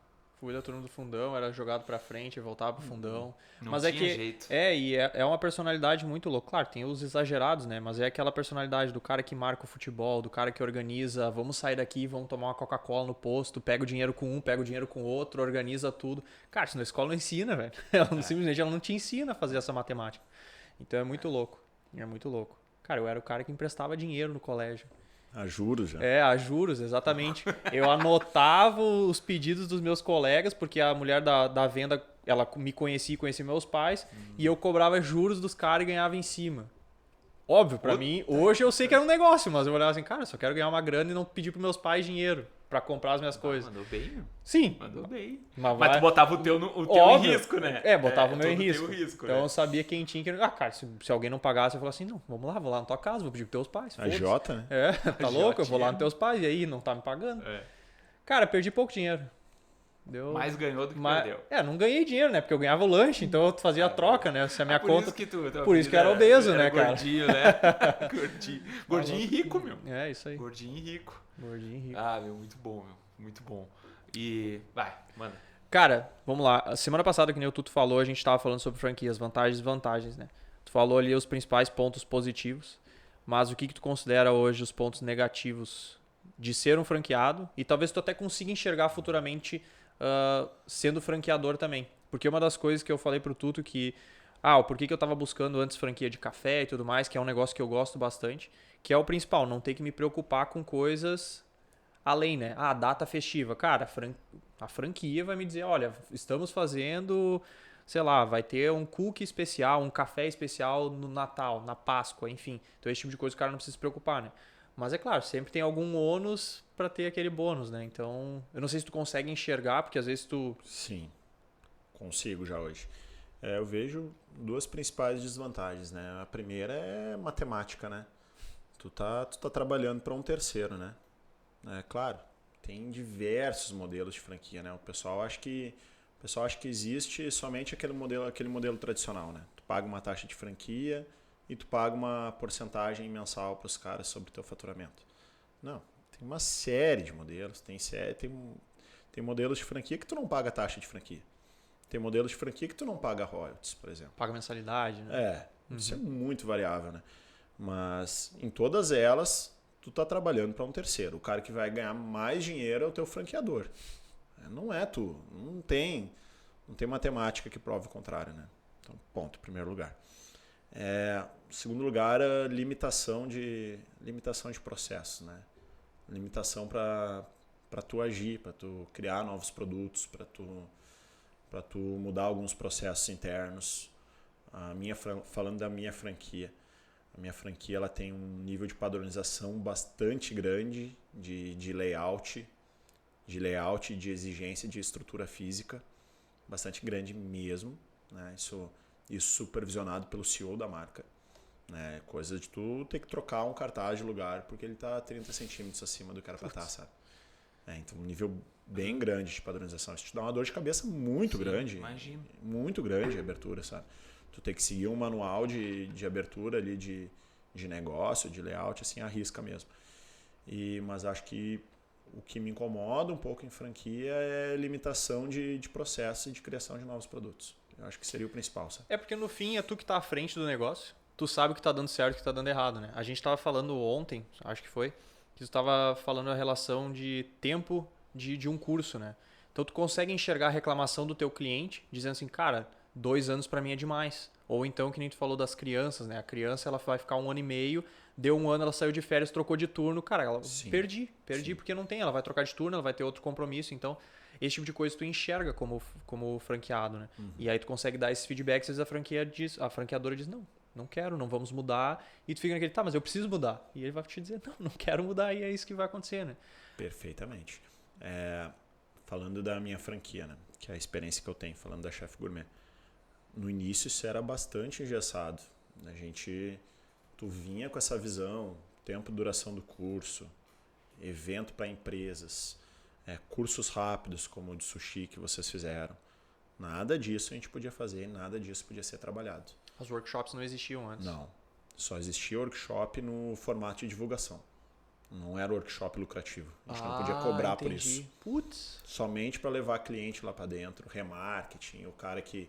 Fui da turma do fundão, era jogado pra frente, voltava pro fundão. Não mas tinha jeito. É uma personalidade muito louca. Claro, tem os exagerados, né? Mas é aquela personalidade do cara que marca o futebol, do cara que organiza, vamos sair daqui, vamos tomar uma Coca-Cola no posto, pega o dinheiro com um, pega o dinheiro com o outro, organiza tudo. Cara, isso na escola não ensina, velho. Simplesmente ela não te ensina a fazer essa matemática. Então é muito louco. É muito louco. Cara, eu era o cara que emprestava dinheiro no colégio. A juros já. A juros, exatamente. Eu anotava os pedidos dos meus colegas, porque a mulher da venda, ela me conhecia e conhecia meus pais, e eu cobrava juros dos caras e ganhava em cima. Óbvio, pra mim, hoje eu sei que era um negócio, mas eu olhava assim, cara, eu só quero ganhar uma grana e não pedir pros meus pais dinheiro pra comprar as minhas coisas. Mandou bem, meu. Sim. Mandou bem. Mas tu botava o teu em risco, né? Botava o meu em risco. Então né? eu sabia quem tinha que... cara, se alguém não pagasse, eu falava assim, não, vamos lá, vou lá na tua casa, vou pedir pros teus pais. A Jota, né? Tá louco? Eu vou lá nos teus pais, e aí, não tá me pagando? Cara, perdi pouco dinheiro. Mais ganhou do que perdeu. Não ganhei dinheiro, né? Porque eu ganhava o lanche, então eu fazia a troca, né? Se a minha conta... Por isso que eu era obeso, né, cara? Gordinho, né? Gordinho e rico, meu. É, isso aí. Gordinho e rico. Gordinho e rico. Meu, muito bom, meu. Muito bom. E... vai, manda. Cara, vamos lá. A semana passada, que nem o Tuto falou, a gente tava falando sobre franquias, vantagens e desvantagens, né? Tu falou ali os principais pontos positivos, mas o que tu considera hoje os pontos negativos de ser um franqueado? E talvez tu até consiga enxergar futuramente sendo franqueador também. Porque uma das coisas que eu falei pro Tuto que... o porquê que eu tava buscando antes franquia de café e tudo mais, que é um negócio que eu gosto bastante, que é o principal, não ter que me preocupar com coisas além, né? Data festiva. Cara, a franquia vai me dizer, olha, estamos fazendo, sei lá, vai ter um cookie especial, um café especial no Natal, na Páscoa, enfim. Então esse tipo de coisa o cara não precisa se preocupar, né? Mas é claro, sempre tem algum ônus para ter aquele bônus, né? Então, eu não sei se tu consegue enxergar, porque às vezes tu... Sim, consigo já hoje. Eu vejo duas principais desvantagens, né? A primeira é matemática, né? Tu tá trabalhando para um terceiro, né? Claro, tem diversos modelos de franquia, né? O pessoal acha que existe somente aquele modelo tradicional, né? Tu paga uma taxa de franquia e tu paga uma porcentagem mensal para os caras sobre o teu faturamento. Não, tem uma série de modelos, tem modelos de franquia que tu não paga taxa de franquia. Tem modelos de franquia que tu não paga royalties, por exemplo. Paga mensalidade, né? Isso é muito variável, né? Mas em todas elas, tu tá trabalhando para um terceiro. O cara que vai ganhar mais dinheiro é o teu franqueador. Não é tu. Não tem matemática que prove o contrário, né? Então, ponto, em primeiro lugar. Segundo lugar, a limitação de processos, né? Limitação para tu agir, para tu criar novos produtos, para tu mudar alguns processos internos. Falando da minha franquia, a minha franquia ela tem um nível de padronização bastante grande de layout e de exigência de estrutura física, bastante grande mesmo, né? Isso supervisionado pelo CEO da marca. Né? Coisa de tu ter que trocar um cartaz de lugar porque ele está 30 centímetros acima do que era para estar, sabe? Então, um nível bem grande de padronização. Isso te dá uma dor de cabeça muito grande. Imagino. Muito grande a abertura, sabe? Tu tem que seguir um manual de abertura ali de negócio, de layout, assim, à risca mesmo. Mas acho que o que me incomoda um pouco em franquia é a limitação de processo e de criação de novos produtos. Eu acho que seria o principal, sabe? Porque no fim é tu que tá à frente do negócio. Tu sabe o que tá dando certo e o que tá dando errado, né? A gente tava falando ontem, acho que foi, que tu tava falando a relação de tempo de um curso, né? Então tu consegue enxergar a reclamação do teu cliente dizendo assim, cara, 2 anos para mim é demais. Ou então, que nem tu falou das crianças, né? A criança ela vai ficar 1 ano e meio, deu 1 ano, ela saiu de férias, trocou de turno, cara, ela perdi Sim. Porque não tem, ela vai trocar de turno, ela vai ter outro compromisso, então esse tipo de coisa tu enxerga como franqueado, né? E aí tu consegue dar esses feedbacks, às vezes a franqueadora diz, não quero, não vamos mudar, e tu fica naquele, mas eu preciso mudar. E ele vai te dizer, não quero mudar, e é isso que vai acontecer, né? Perfeitamente. Falando da minha franquia, né? Que é a experiência que eu tenho, falando da Chef Gourmet. No início isso era bastante engessado. Tu vinha com essa visão, tempo de duração do curso, evento para empresas, cursos rápidos como o de sushi que vocês fizeram. Nada disso a gente podia fazer, nada disso podia ser trabalhado. Os workshops não existiam antes? Não, só existia workshop no formato de divulgação. Não era workshop lucrativo. A gente não podia cobrar por isso. Putz. Somente para levar cliente lá para dentro, remarketing, o cara que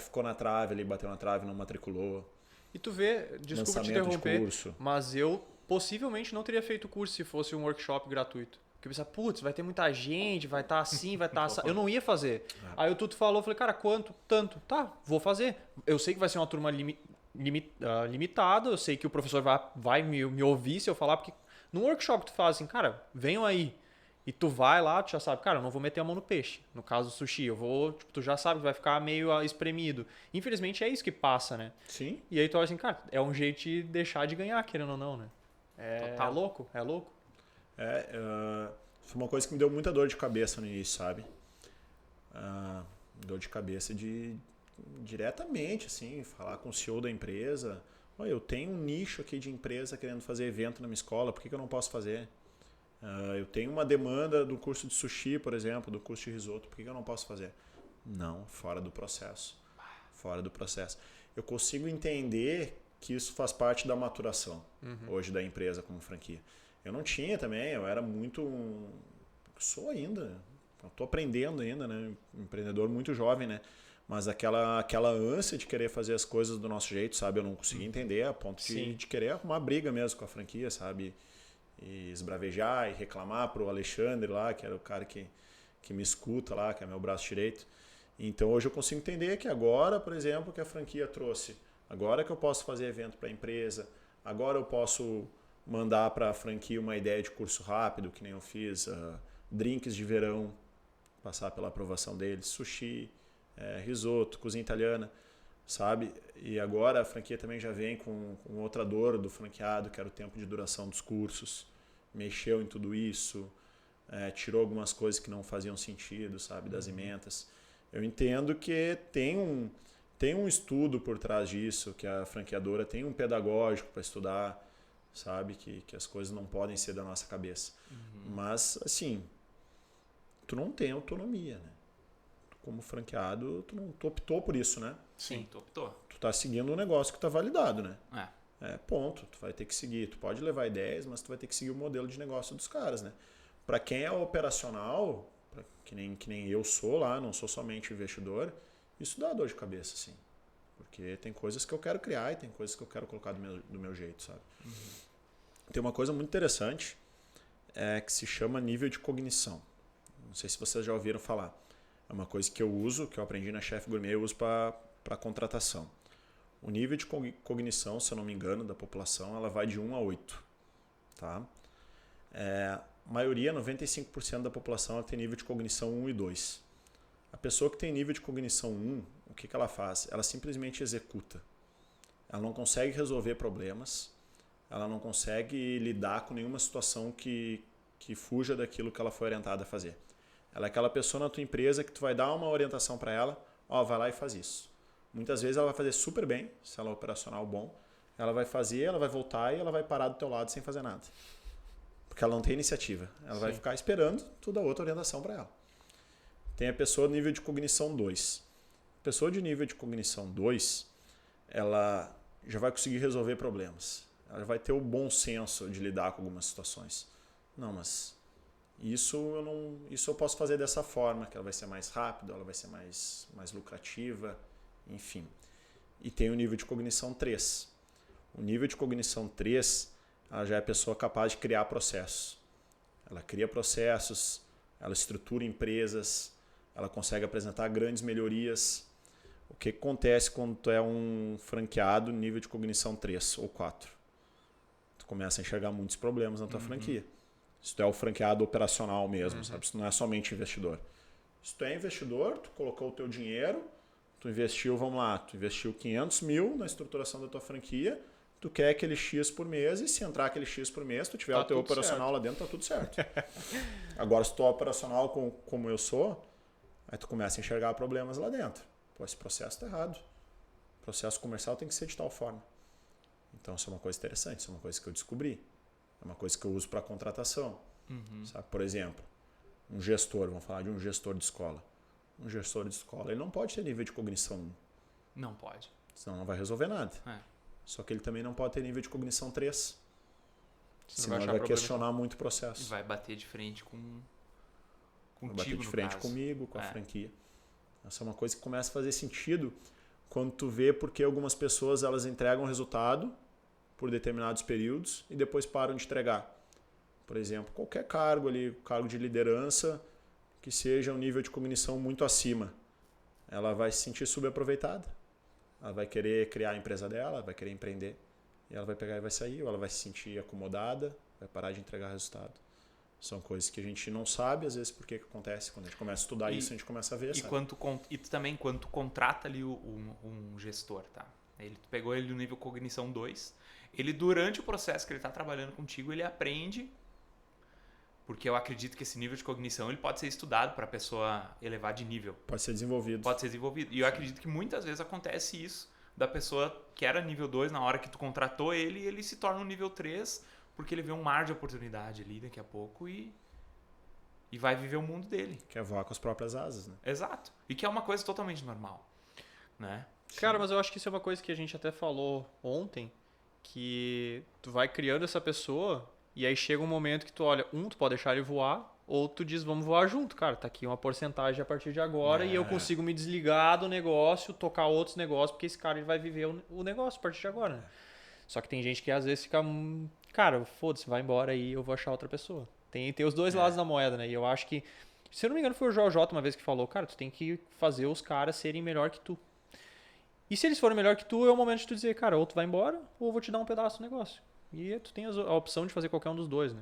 ficou na trave ali, bateu na trave e não matriculou. E tu vê, desculpa te interromper, mas eu possivelmente não teria feito o curso se fosse um workshop gratuito. Porque eu pensava, vai ter muita gente, vai estar assim, vai estar assim. Eu não ia fazer. Aí o Tuto falou, eu falei, cara, quanto? Tanto. Tá, vou fazer. Eu sei que vai ser uma turma limitada, eu sei que o professor vai me ouvir se eu falar, porque num workshop tu fala assim, cara, venham aí. E tu vai lá, tu já sabe, cara, eu não vou meter a mão no peixe. No caso do sushi, eu vou, tu já sabe que vai ficar meio espremido. Infelizmente é isso que passa, né? Sim. E aí tu olha assim, cara, é um jeito de deixar de ganhar, querendo ou não, né? É louco. Foi uma coisa que me deu muita dor de cabeça no início, sabe? Dor de cabeça diretamente, assim, falar com o CEO da empresa. Olha, eu tenho um nicho aqui de empresa querendo fazer evento na minha escola, por que eu não posso fazer? Eu tenho uma demanda do curso de sushi, por exemplo, do curso de risoto, por que eu não posso fazer? Não, fora do processo. Eu consigo entender que isso faz parte da maturação hoje da empresa como franquia. Eu não tinha também, eu era muito... Sou ainda, Eu tô aprendendo ainda, né? Um empreendedor muito jovem, né? Mas aquela ânsia de querer fazer as coisas do nosso jeito, sabe? Eu não consegui entender a ponto de querer arrumar briga mesmo com a franquia, sabe? E esbravejar e reclamar pro Alexandre lá, que era o cara que me escuta lá, que é meu braço direito. Então hoje eu consigo entender que agora, por exemplo, que a franquia trouxe, agora que eu posso fazer evento para a empresa, agora eu posso mandar para a franquia uma ideia de curso rápido, que nem eu fiz, drinks de verão, passar pela aprovação deles, sushi, risoto, cozinha italiana, sabe? E agora a franquia também já vem com outra dor do franqueado, que era o tempo de duração dos cursos, mexeu em tudo isso, tirou algumas coisas que não faziam sentido, sabe, das ementas. Eu entendo que tem um estudo por trás disso, que a franqueadora tem um pedagógico para estudar, sabe, que as coisas não podem ser da nossa cabeça. Mas, assim, tu não tem autonomia, né? Tu, como franqueado, tu optou por isso, né? Sim, tu optou. Tu tá seguindo um negócio que tá validado, né? Ponto. Tu vai ter que seguir. Tu pode levar ideias, mas tu vai ter que seguir o modelo de negócio dos caras, né? Para quem é operacional, que nem eu sou lá, não sou somente investidor, isso dá dor de cabeça, assim. Porque tem coisas que eu quero criar e tem coisas que eu quero colocar do meu jeito, sabe? Tem uma coisa muito interessante que se chama nível de cognição. Não sei se vocês já ouviram falar. É uma coisa que eu uso, que eu aprendi na Chef Gourmet, eu uso para contratação. O nível de cognição, se eu não me engano, da população, ela vai de 1 a 8. Tá? A maioria, 95% da população, ela tem nível de cognição 1 e 2. A pessoa que tem nível de cognição 1, o que ela faz? Ela simplesmente executa. Ela não consegue resolver problemas, ela não consegue lidar com nenhuma situação que fuja daquilo que ela foi orientada a fazer. Ela é aquela pessoa na tua empresa que tu vai dar uma orientação para ela, vai lá e faz isso. Muitas vezes ela vai fazer super bem, se ela é operacional bom, ela vai fazer, ela vai voltar e ela vai parar do teu lado sem fazer nada. Porque ela não tem iniciativa. Ela vai ficar esperando tu dar outra orientação para ela. Tem a pessoa de nível de cognição 2. A pessoa de nível de cognição 2, ela já vai conseguir resolver problemas. Ela vai ter o bom senso de lidar com algumas situações. Não, mas isso eu posso fazer dessa forma, que ela vai ser mais rápida, ela vai ser mais lucrativa, enfim. E tem o nível de cognição 3. O nível de cognição 3, ela já é a pessoa capaz de criar processos. Ela cria processos, ela estrutura empresas, ela consegue apresentar grandes melhorias. O que acontece quando tu é um franqueado nível de cognição 3 ou 4? Tu começa a enxergar muitos problemas na tua franquia. Se tu é o franqueado operacional mesmo, sabe? Se tu não é somente investidor. Se tu é investidor, tu colocou o teu dinheiro, tu investiu 500 mil na estruturação da tua franquia, tu quer aquele X por mês e se entrar aquele X por mês, tu tiver o teu operacional lá dentro, tá tudo certo. Agora, se tu é operacional como eu sou, aí tu começa a enxergar problemas lá dentro. Pô, esse processo tá errado. O processo comercial tem que ser de tal forma. Então, isso é uma coisa interessante, isso é uma coisa que eu descobri. É uma coisa que eu uso para contratação. Sabe? Por exemplo, um gestor, vamos falar de um gestor de escola. Um gestor de escola, ele não pode ter nível de cognição 1. Não pode. Senão não vai resolver nada. Só que ele também não pode ter nível de cognição 3. Senão ele vai questionar muito o processo. E vai bater de frente contigo, vai bater de frente comigo, com a franquia. Essa é uma coisa que começa a fazer sentido quando tu vê porque algumas pessoas elas entregam resultado por determinados períodos e depois param de entregar. Por exemplo, qualquer cargo ali, cargo de liderança, que seja um nível de cognição muito acima, ela vai se sentir subaproveitada. Ela vai querer criar a empresa dela, vai querer empreender, e ela vai pegar e vai sair, ou ela vai se sentir acomodada, vai parar de entregar resultado. São coisas que a gente não sabe, às vezes, por que acontece. Quando a gente começa a estudar isso, a gente começa a ver. E também, quando tu contrata ali um gestor, tá? Tu pegou ele no nível cognição 2, ele, durante o processo que ele está trabalhando contigo, ele aprende, porque eu acredito que esse nível de cognição ele pode ser estudado para a pessoa elevar de nível. Pode ser desenvolvido. E eu acredito que muitas vezes acontece isso, da pessoa que era nível 2, na hora que tu contratou ele se torna um nível 3, porque ele vê um mar de oportunidade ali daqui a pouco e vai viver o mundo dele. Quer voar com as próprias asas, né? Exato. E que é uma coisa totalmente normal, né? Cara, mas eu acho que isso é uma coisa que a gente até falou ontem, que tu vai criando essa pessoa e aí chega um momento que tu olha, tu pode deixar ele voar, ou tu diz, vamos voar junto, cara, tá aqui uma porcentagem a partir de agora e eu consigo me desligar do negócio, tocar outros negócios, porque esse cara ele vai viver o negócio a partir de agora, né? Só que tem gente que às vezes fica, cara, foda-se, vai embora aí, eu vou achar outra pessoa. Tem os dois lados da moeda, né? E eu acho que, se eu não me engano, foi o Joel J uma vez que falou, cara, tu tem que fazer os caras serem melhor que tu. E se eles forem melhor que tu, é o momento de tu dizer, cara, ou tu vai embora, ou eu vou te dar um pedaço do negócio. E tu tem a opção de fazer qualquer um dos dois, né?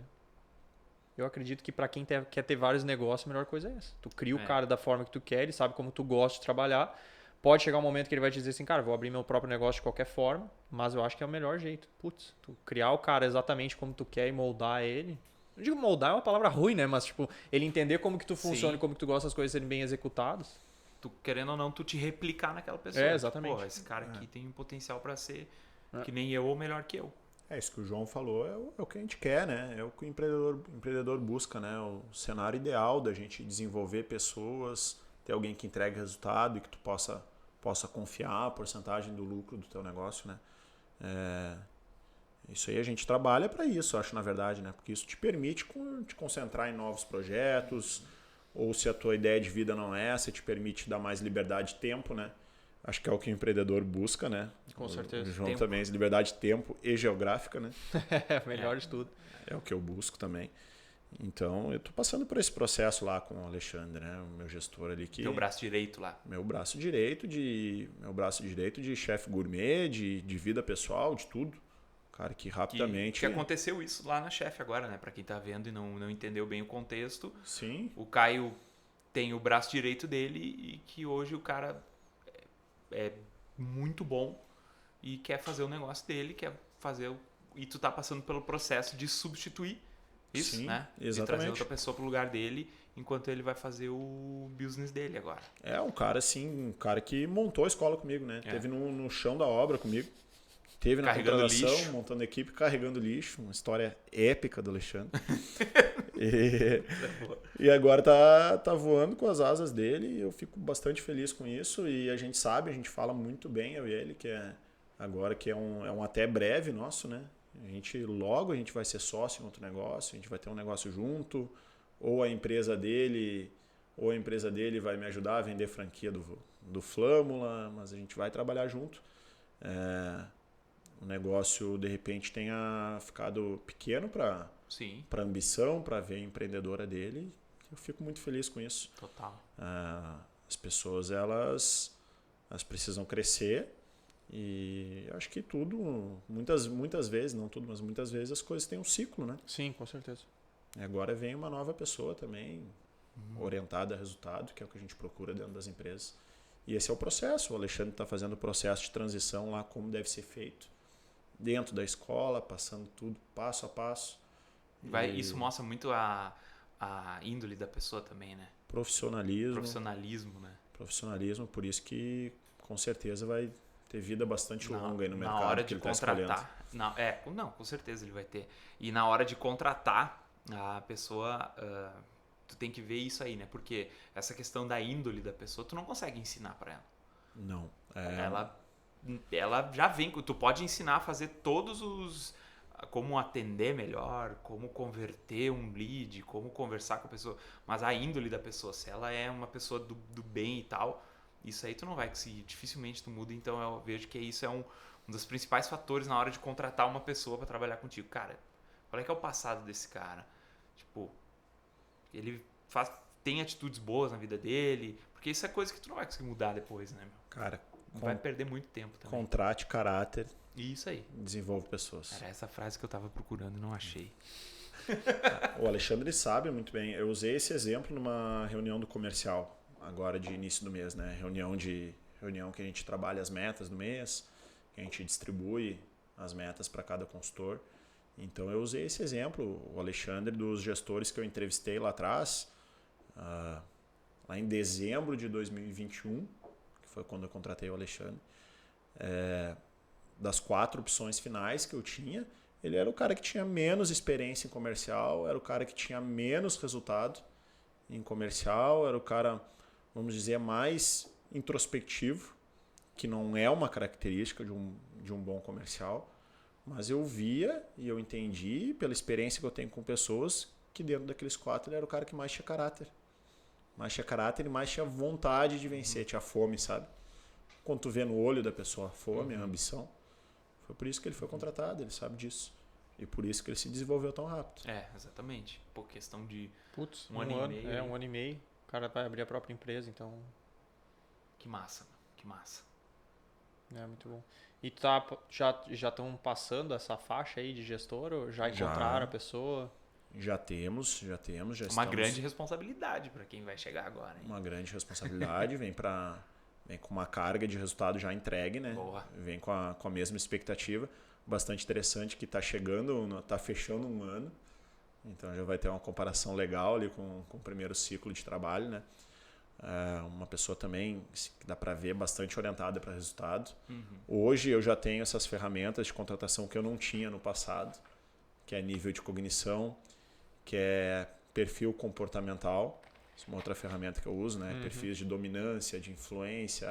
Eu acredito que pra quem quer ter vários negócios, a melhor coisa é essa. Tu cria o cara da forma que tu quer, ele sabe como tu gosta de trabalhar. Pode chegar um momento que ele vai te dizer assim, cara, vou abrir meu próprio negócio de qualquer forma, mas eu acho que é o melhor jeito. Putz, tu criar o cara exatamente como tu quer e moldar ele. Eu digo moldar é uma palavra ruim, né? Mas, tipo, ele entender como que tu funciona e como que tu gosta das coisas serem bem executadas. Tu, querendo ou não, tu te replicar naquela pessoa. É, exatamente. Pô, esse cara aqui tem um potencial pra ser que nem eu ou melhor que eu. Isso que o João falou é o que a gente quer, né? É o que o empreendedor busca, né? O cenário ideal da gente desenvolver pessoas, ter alguém que entregue resultado e que tu possa confiar a porcentagem do lucro do teu negócio, né? Isso aí a gente trabalha para isso, acho, na verdade, né? Porque isso te permite te concentrar em novos projetos, ou se a tua ideia de vida não é essa, te permite dar mais liberdade de tempo, né? Acho que é o que o empreendedor busca, né? Com certeza. O João Tempo. também, liberdade de tempo e geográfica, né? Melhor de tudo. É o que eu busco também. Então, eu tô passando por esse processo lá com o Alexandre, né? O meu gestor ali que... Teu braço direito lá. Meu braço direito de chefe gourmet, de vida pessoal, de tudo. Cara, que rapidamente... Que aconteceu isso lá na Chefe agora, né? Pra quem tá vendo e não entendeu bem o contexto. Sim. O Caio tem o braço direito dele e que hoje o cara é muito bom e quer fazer o negócio dele, e tu tá passando pelo processo de substituir isso, Sim, né? exatamente. De trazer outra pessoa pro lugar dele, enquanto ele vai fazer o business dele agora. É um cara assim, um cara que montou a escola comigo, né? Teve no chão da obra comigo. Teve na Carregando contratação, lixo. montando equipe, carregando lixo. Uma história épica do Alexandre. E agora tá voando com as asas dele e eu fico bastante feliz com isso. E a gente fala muito bem, eu e ele, que é um até breve nosso, né? Logo a gente vai ser sócio em outro negócio, a gente vai ter um negócio junto, ou a empresa dele vai me ajudar a vender franquia do Flâmula, mas a gente vai trabalhar junto. O negócio de repente tenha ficado pequeno para ambição, para ver a empreendedora dele. Eu fico muito feliz com isso. Total. As pessoas elas precisam crescer e acho que tudo, muitas vezes, não tudo, mas muitas vezes as coisas têm um ciclo, né? Sim, com certeza. Agora vem uma nova pessoa também, orientada a resultado, que é o que a gente procura dentro das empresas. E esse é o processo. O Alexandre está fazendo o processo de transição lá, como deve ser feito. Dentro da escola, passando tudo passo a passo. Isso mostra muito a índole da pessoa também, né? Profissionalismo, né? Profissionalismo, por isso que com certeza vai ter vida bastante longa aí no mercado. Na hora de que ele tá contratar. Não, com certeza ele vai ter. E na hora de contratar, a pessoa. Tu tem que ver isso aí, né? Porque essa questão da índole da pessoa, tu não consegue ensinar para ela. Não. Ela já vem. Tu pode ensinar a fazer todos os. Como atender melhor, como converter um lead, como conversar com a pessoa. Mas a índole da pessoa, se ela é uma pessoa do bem e tal, isso aí tu não vai conseguir. Dificilmente tu muda. Então eu vejo que isso é um dos principais fatores na hora de contratar uma pessoa para trabalhar contigo. Cara, qual é que é o passado desse cara? Tipo, ele tem atitudes boas na vida dele. Porque isso é coisa que tu não vai conseguir mudar depois, né, meu? Cara, vai perder muito tempo também. Contrate caráter. Isso aí. Desenvolve pessoas. Era essa frase que eu tava procurando e não achei. O Alexandre sabe muito bem. Eu usei esse exemplo numa reunião do comercial, agora de início do mês, né? Reunião que a gente trabalha as metas do mês, que a gente distribui as metas para cada consultor. Então eu usei esse exemplo. O Alexandre, dos gestores que eu entrevistei lá atrás, lá em dezembro de 2021, que foi quando eu contratei o Alexandre, das 4 opções finais que eu tinha, ele era o cara que tinha menos experiência em comercial, era o cara que tinha menos resultado em comercial, era o cara, vamos dizer, mais introspectivo, que não é uma característica de um bom comercial, mas eu via e eu entendi, pela experiência que eu tenho com pessoas, que dentro daqueles 4 ele era o cara que mais tinha caráter. Mais tinha caráter e mais tinha vontade de vencer, tinha fome, sabe? Quando tu vê no olho da pessoa a fome, a ambição, foi por isso que ele foi contratado, ele sabe disso. E por isso que ele se desenvolveu tão rápido. Exatamente. Pô, questão de um ano e meio. Um ano e meio. O cara vai abrir a própria empresa, então... Que massa, mano. Que massa. É, muito bom. E já estão passando essa faixa aí de gestor ou já encontraram a pessoa? Já temos. Uma grande responsabilidade para quem vai chegar agora, hein? Uma grande responsabilidade, vem com uma carga de resultado já entregue, né? Boa. Vem com a mesma expectativa. Bastante interessante que está chegando, está fechando um ano. Então já vai ter uma comparação legal ali com o primeiro ciclo de trabalho, né? Uma pessoa também que dá para ver bastante orientada para resultado. Hoje eu já tenho essas ferramentas de contratação que eu não tinha no passado, que é nível de cognição, que é perfil comportamental. Isso é uma outra ferramenta que eu uso, né? Perfis de dominância, de influência,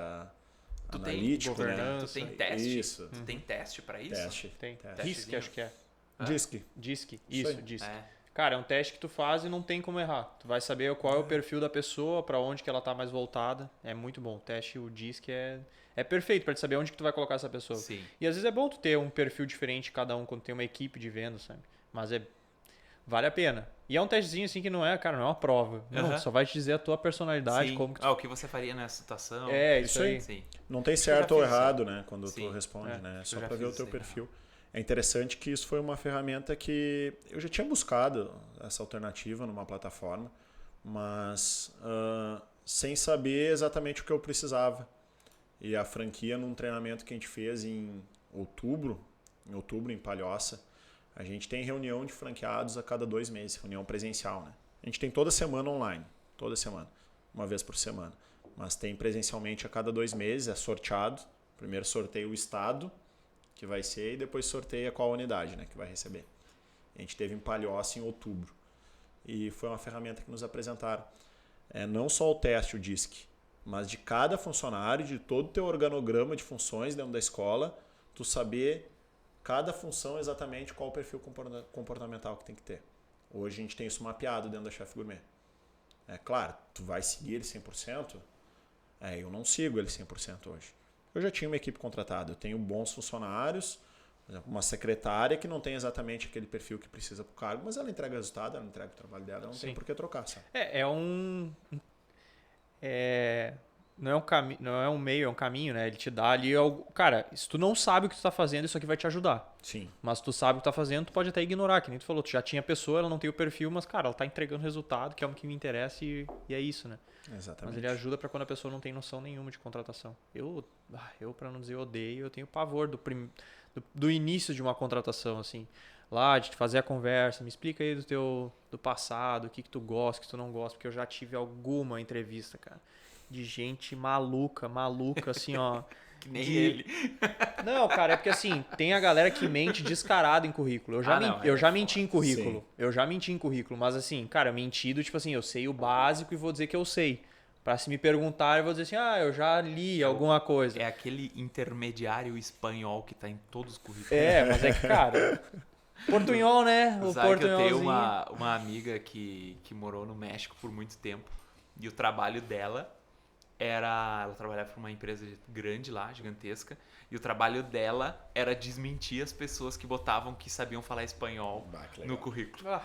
analítico, né? Tu tem teste? Isso. Tu tem teste para isso? Teste. Tem. Teste. DISC, acho que é. DISC. Isso, DISC. É. Cara, é um teste que tu faz e não tem como errar. Tu vai saber qual é o perfil da pessoa, para onde que ela tá mais voltada. É muito bom. O teste, o DISC é perfeito para te saber onde que tu vai colocar essa pessoa. Sim. E às vezes é bom tu ter um perfil diferente cada um quando tem uma equipe de vendas, sabe? Mas vale a pena. E é um testezinho assim que não é uma prova. Não, só vai te dizer a tua personalidade, Sim. como que tu... O que você faria nessa situação. É, isso aí. Sim. Não tem certo ou fiz, errado, né? Quando Sim. tu responde, né? É só já para ver o fiz teu isso aí, perfil. É interessante que isso foi uma ferramenta que eu já tinha buscado essa alternativa numa plataforma, mas sem saber exatamente o que eu precisava. E a franquia, num treinamento que a gente fez em outubro em Palhoça, a gente tem reunião de franqueados a cada 2 meses, reunião presencial, né? A gente tem toda semana online, toda semana, uma vez por semana. Mas tem presencialmente a cada 2 meses, é sorteado. Primeiro sorteia o estado, que vai ser, e depois sorteia qual unidade, né, que vai receber. A gente teve em Palhoça em outubro. E foi uma ferramenta que nos apresentaram. Não só o teste, o DISC, mas de cada funcionário, de todo o teu organograma de funções dentro da escola, tu saber cada função exatamente qual o perfil comportamental que tem que ter. Hoje a gente tem isso mapeado dentro da Chef Gourmet. É claro, tu vai seguir ele 100%? Eu não sigo ele 100% hoje. Eu já tinha uma equipe contratada, eu tenho bons funcionários, por exemplo, uma secretária que não tem exatamente aquele perfil que precisa para o cargo, mas ela entrega resultado, ela entrega o trabalho dela, ela não tem por que trocar, sabe? Não é um meio, é um caminho, né? Ele te dá ali algo. Cara, se tu não sabe o que tu tá fazendo, isso aqui vai te ajudar. Sim. Mas se tu sabe o que tu tá fazendo, tu pode até ignorar, que nem tu falou, tu já tinha pessoa, ela não tem o perfil, mas, cara, ela tá entregando resultado, que é o que me interessa e é isso, né? Exatamente. Mas ele ajuda pra quando a pessoa não tem noção nenhuma de contratação. Eu pra não dizer odeio, eu tenho pavor do início de uma contratação, assim. Lá, de fazer a conversa, me explica aí do passado, o que tu gosta, o que tu não gosta, porque eu já tive alguma entrevista, cara, de gente maluca, assim, ó. Que nem ele. Não, cara, é porque assim, tem a galera que mente descarado em currículo. Eu já menti em currículo. Sim. Eu já menti em currículo, mas assim, cara, mentido, tipo assim, eu sei o básico e vou dizer que eu sei. Pra se me perguntar, eu vou dizer assim, eu já li alguma coisa. É aquele intermediário espanhol que tá em todos os currículos. Mas é que, cara, portunhol, né? O Sabe que eu tenho portunholzinho. uma amiga que morou no México por muito tempo e o trabalho dela ela trabalhava para uma empresa grande lá, gigantesca, e o trabalho dela era desmentir as pessoas que botavam que sabiam falar espanhol no currículo.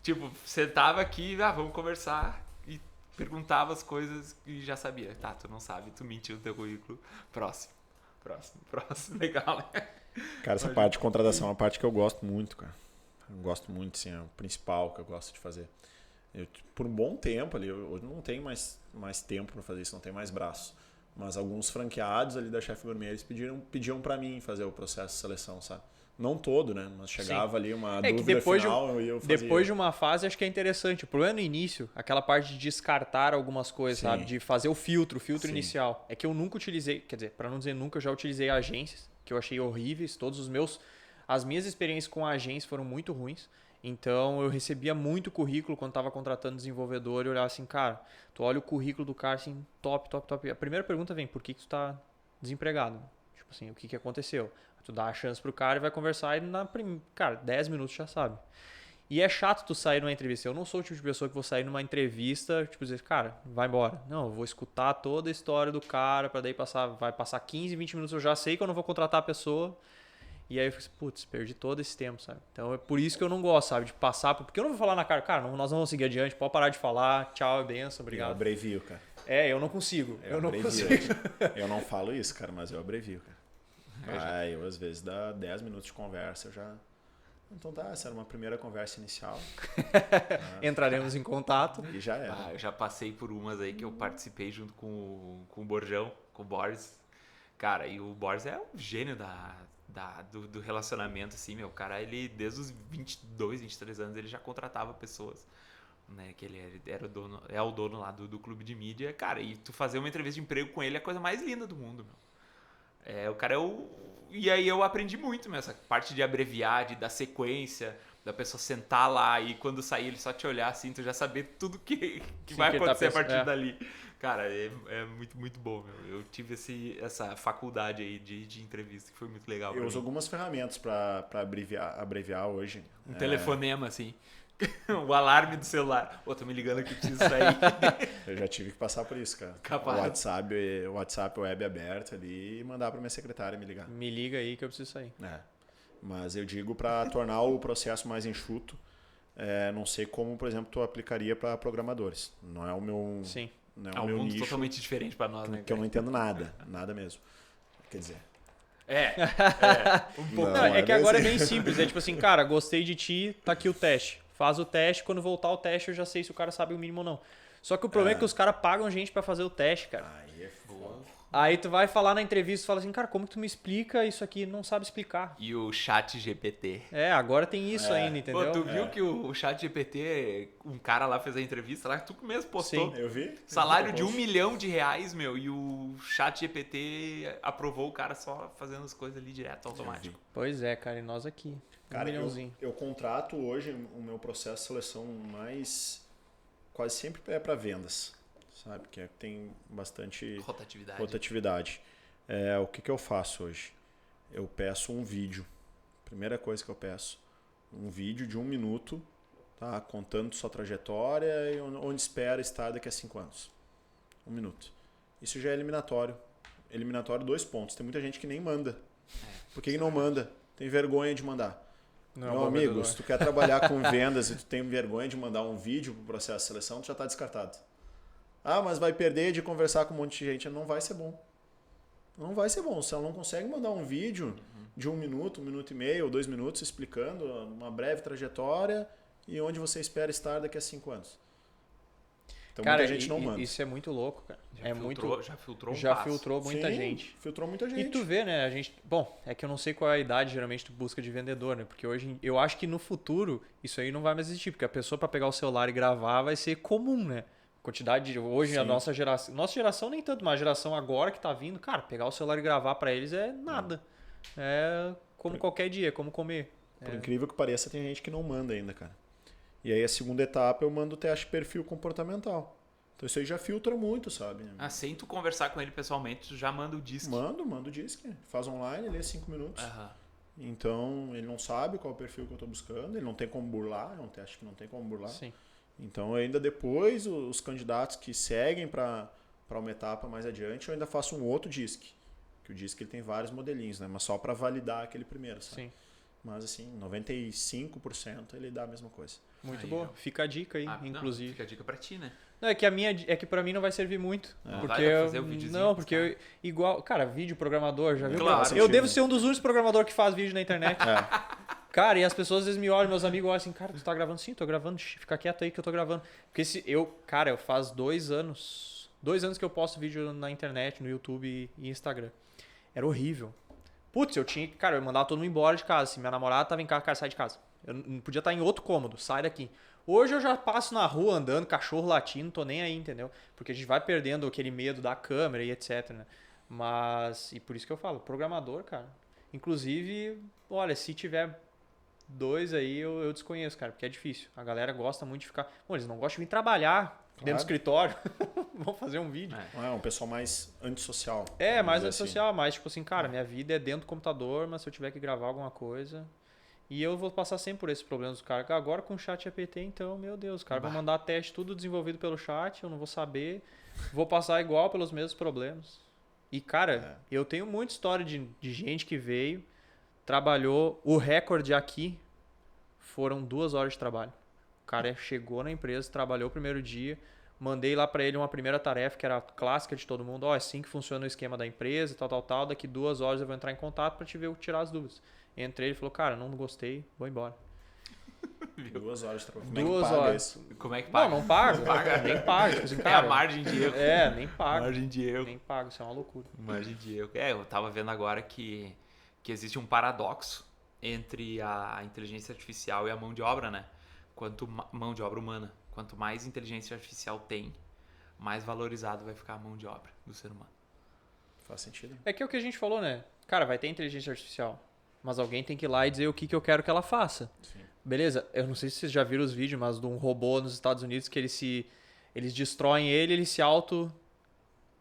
Tipo, sentava aqui, vamos conversar, e perguntava as coisas e já sabia. Tá, tu não sabe, tu mentiu no teu currículo. Próximo. Legal, né? Cara, essa parte de contratação é uma parte que eu gosto muito, cara. Eu gosto muito, assim, é o principal que eu gosto de fazer. Por um bom tempo ali, eu não tenho mais tempo para fazer isso, não tenho mais braço. Mas alguns franqueados ali da Chef Gourmet, eles pediam para mim fazer o processo de seleção, sabe? Não todo, né? Mas chegava ali uma dúvida final e eu fazia. Depois de uma fase, acho que é interessante. O problema no início, aquela parte de descartar algumas coisas, sabe? De fazer o filtro inicial. É que eu nunca utilizei, quer dizer, para não dizer nunca, eu já utilizei agências, que eu achei horríveis. As minhas experiências com agências foram muito ruins. Então, eu recebia muito currículo quando estava contratando desenvolvedor e olhava assim, cara, tu olha o currículo do cara assim, top. A primeira pergunta vem, por que tu tá desempregado? Tipo assim, o que aconteceu? Tu dá a chance pro cara e vai conversar e, cara, 10 minutos já sabe. E é chato tu sair numa entrevista. Eu não sou o tipo de pessoa que vou sair numa entrevista, tipo, dizer, cara, vai embora. Não, eu vou escutar toda a história do cara, pra daí vai passar 15, 20 minutos, eu já sei que eu não vou contratar a pessoa. E aí eu fico assim, putz, perdi todo esse tempo, sabe? Então é por isso que eu não gosto, sabe? De passar, porque eu não vou falar na cara, nós não vamos seguir adiante, pode parar de falar, tchau, benção, obrigado. Eu abrevio, cara. Eu não consigo. Eu não consigo. Eu não falo isso, cara, mas eu abrevio, cara. Eu às vezes dá 10 minutos de conversa, eu já... Então tá, essa era uma primeira conversa inicial. Entraremos em contato. E já era. Eu já passei por umas aí que eu participei junto com o Borjão, com o Boris. Cara, e o Boris é um gênio do relacionamento, assim, meu. O cara, ele desde os 22, 23 anos, ele já contratava pessoas. Né, que ele era o dono lá do clube de mídia. Cara, e tu fazer uma entrevista de emprego com ele é a coisa mais linda do mundo, meu. O cara é o... E aí eu aprendi muito, meu, essa parte de abreviar, de dar sequência, da pessoa sentar lá e quando sair ele só te olhar assim, tu já saber tudo que vai acontecer a partir dali. Cara, é muito, muito bom, meu. Eu tive essa faculdade aí de entrevista que foi muito legal. Eu uso algumas ferramentas para abreviar hoje. Um telefonema, assim. O alarme do celular. Tô me ligando aqui, preciso sair. Eu já tive que passar por isso, cara. Capaz. O WhatsApp web aberto ali e mandar para minha secretária me ligar. Me liga aí que eu preciso sair. Mas eu digo para tornar o processo mais enxuto. Não sei como, por exemplo, tu aplicaria para programadores. Não é o meu... Sim. Não é um meu mundo nicho, totalmente diferente para nós, né? Que eu não entendo nada mesmo. Quer dizer... Um pouco. Não, é que agora é bem simples. É tipo assim, cara, gostei de ti, tá aqui o teste. Faz o teste, quando voltar o teste eu já sei se o cara sabe o mínimo ou não. Só que o problema é que os caras pagam gente pra fazer o teste, cara. Aí é foda. Aí tu vai falar na entrevista e fala assim, cara, como que tu me explica isso aqui? Não sabe explicar. E o chat GPT. Agora tem isso ainda, entendeu? Pô, tu viu que o chat GPT, um cara lá fez a entrevista lá, que tu mesmo postou. Sim, eu vi. Salário de R$1 milhão, meu, e o chat GPT aprovou o cara só fazendo as coisas ali direto, automático. Pois é, cara, e nós aqui. Cara, milhãozinho. Eu contrato hoje o meu processo de seleção mais... Quase sempre é para vendas, sabe? Que tem bastante rotatividade. O que eu faço hoje? Eu peço um vídeo. Primeira coisa que eu peço. Um vídeo de 1 minuto, tá? Contando sua trajetória e onde espera estar daqui a 5 anos. 1 minuto. Isso já é eliminatório. Eliminatório 2 pontos. Tem muita gente que nem manda. Por que não manda? Tem vergonha de mandar. Meu amigo, se tu quer trabalhar com vendas e tu tem vergonha de mandar um vídeo pro processo de seleção, tu já está descartado. Mas vai perder de conversar com um monte de gente. Não vai ser bom. Não vai ser bom. Se ela não consegue mandar um vídeo de 1 minuto, 1 minuto e meio ou 2 minutos explicando uma breve trajetória e onde você espera estar daqui a 5 anos. Então cara, muita gente não manda. Isso é muito louco, cara. Já filtrou muita gente. Filtrou muita gente. E tu vê, né, a gente... Bom, é que eu não sei qual é a idade geralmente tu busca de vendedor, né? Porque hoje, eu acho que no futuro isso aí não vai mais existir, porque a pessoa para pegar o celular e gravar vai ser comum, né? Quantidade de... Hoje Sim. a nossa geração nem tanto, mas a geração agora que tá vindo, cara, pegar o celular e gravar para eles é nada. É como qualquer dia, como comer. Por incrível que pareça, tem gente que não manda ainda, cara. E aí a segunda etapa eu mando o teste de perfil comportamental. Então isso aí já filtra muito, sabe? Sem tu conversar com ele pessoalmente, tu já manda o disque. Mando o disque. Faz online, lê 5 minutos. Então ele não sabe qual é o perfil que eu estou buscando, ele não tem como burlar, é um teste que não tem como burlar. Sim. Então ainda depois os candidatos que seguem para uma etapa mais adiante, eu ainda faço um outro disque. Que o disque ele tem vários modelinhos, né? Mas só para validar aquele primeiro, sabe? Sim. Mas assim, 95% ele dá a mesma coisa. Muito boa. Fica a dica aí, inclusive. Fica a dica pra ti, né? Não, é que pra mim não vai servir muito. Porque fazer o videozinho. Não, porque igual, cara, vídeo programador, já viu? Claro. Eu devo ser um dos únicos programadores que faz vídeo na internet. Cara, e as pessoas às vezes me olham, meus amigos olham assim, cara, tu tá gravando? Sim, tô gravando, fica quieto aí que eu tô gravando. Porque eu faz 2 anos que eu posto vídeo na internet, no YouTube e Instagram. Era horrível. Putz, eu mandava todo mundo embora de casa. Se minha namorada tava em casa, cara, sai de casa. Eu não podia estar em outro cômodo, sai daqui. Hoje eu já passo na rua andando, cachorro latindo, tô nem aí, entendeu? Porque a gente vai perdendo aquele medo da câmera e etc, né? Mas, e por isso que eu falo, programador, cara. Inclusive, olha, se tiver 2 aí, eu desconheço, cara, porque é difícil. A galera gosta muito de ficar... Bom, eles não gostam de vir trabalhar dentro do escritório. Vão fazer um vídeo. É um pessoal mais antissocial. Mais antissocial, mais tipo assim, cara, minha vida é dentro do computador, mas se eu tiver que gravar alguma coisa... E eu vou passar sempre por esses problemas dos caras. Agora com o chat GPT, então, meu Deus, os caras vão mandar teste tudo desenvolvido pelo chat, eu não vou saber. Vou passar igual pelos mesmos problemas. E, cara, eu tenho muita história de gente que veio, trabalhou. O recorde aqui foram 2 horas de trabalho. O cara chegou na empresa, trabalhou o primeiro dia, mandei lá pra ele uma primeira tarefa que era clássica de todo mundo. Ó, é assim que funciona o esquema da empresa, tal. Daqui 2 horas eu vou entrar em contato pra te ver, tirar as dúvidas. Entrei, ele falou, cara, não gostei, vou embora. 2 horas de trabalho. Como 2 horas. Isso? Como é que paga? Não paga. Nem paga. Tipo assim, cara, a margem de erro. Nem paga. Margem de erro. Nem paga, isso é uma loucura. Margem de erro. Eu tava vendo agora que existe um paradoxo entre a inteligência artificial e a mão de obra, né? Mão de obra humana. Quanto mais inteligência artificial tem, mais valorizado vai ficar a mão de obra do ser humano. Faz sentido. É que é o que a gente falou, né? Cara, vai ter inteligência artificial, mas alguém tem que ir lá e dizer o que eu quero que ela faça. Sim. Beleza? Eu não sei se vocês já viram os vídeos, mas de um robô nos Estados Unidos que eles destroem ele se auto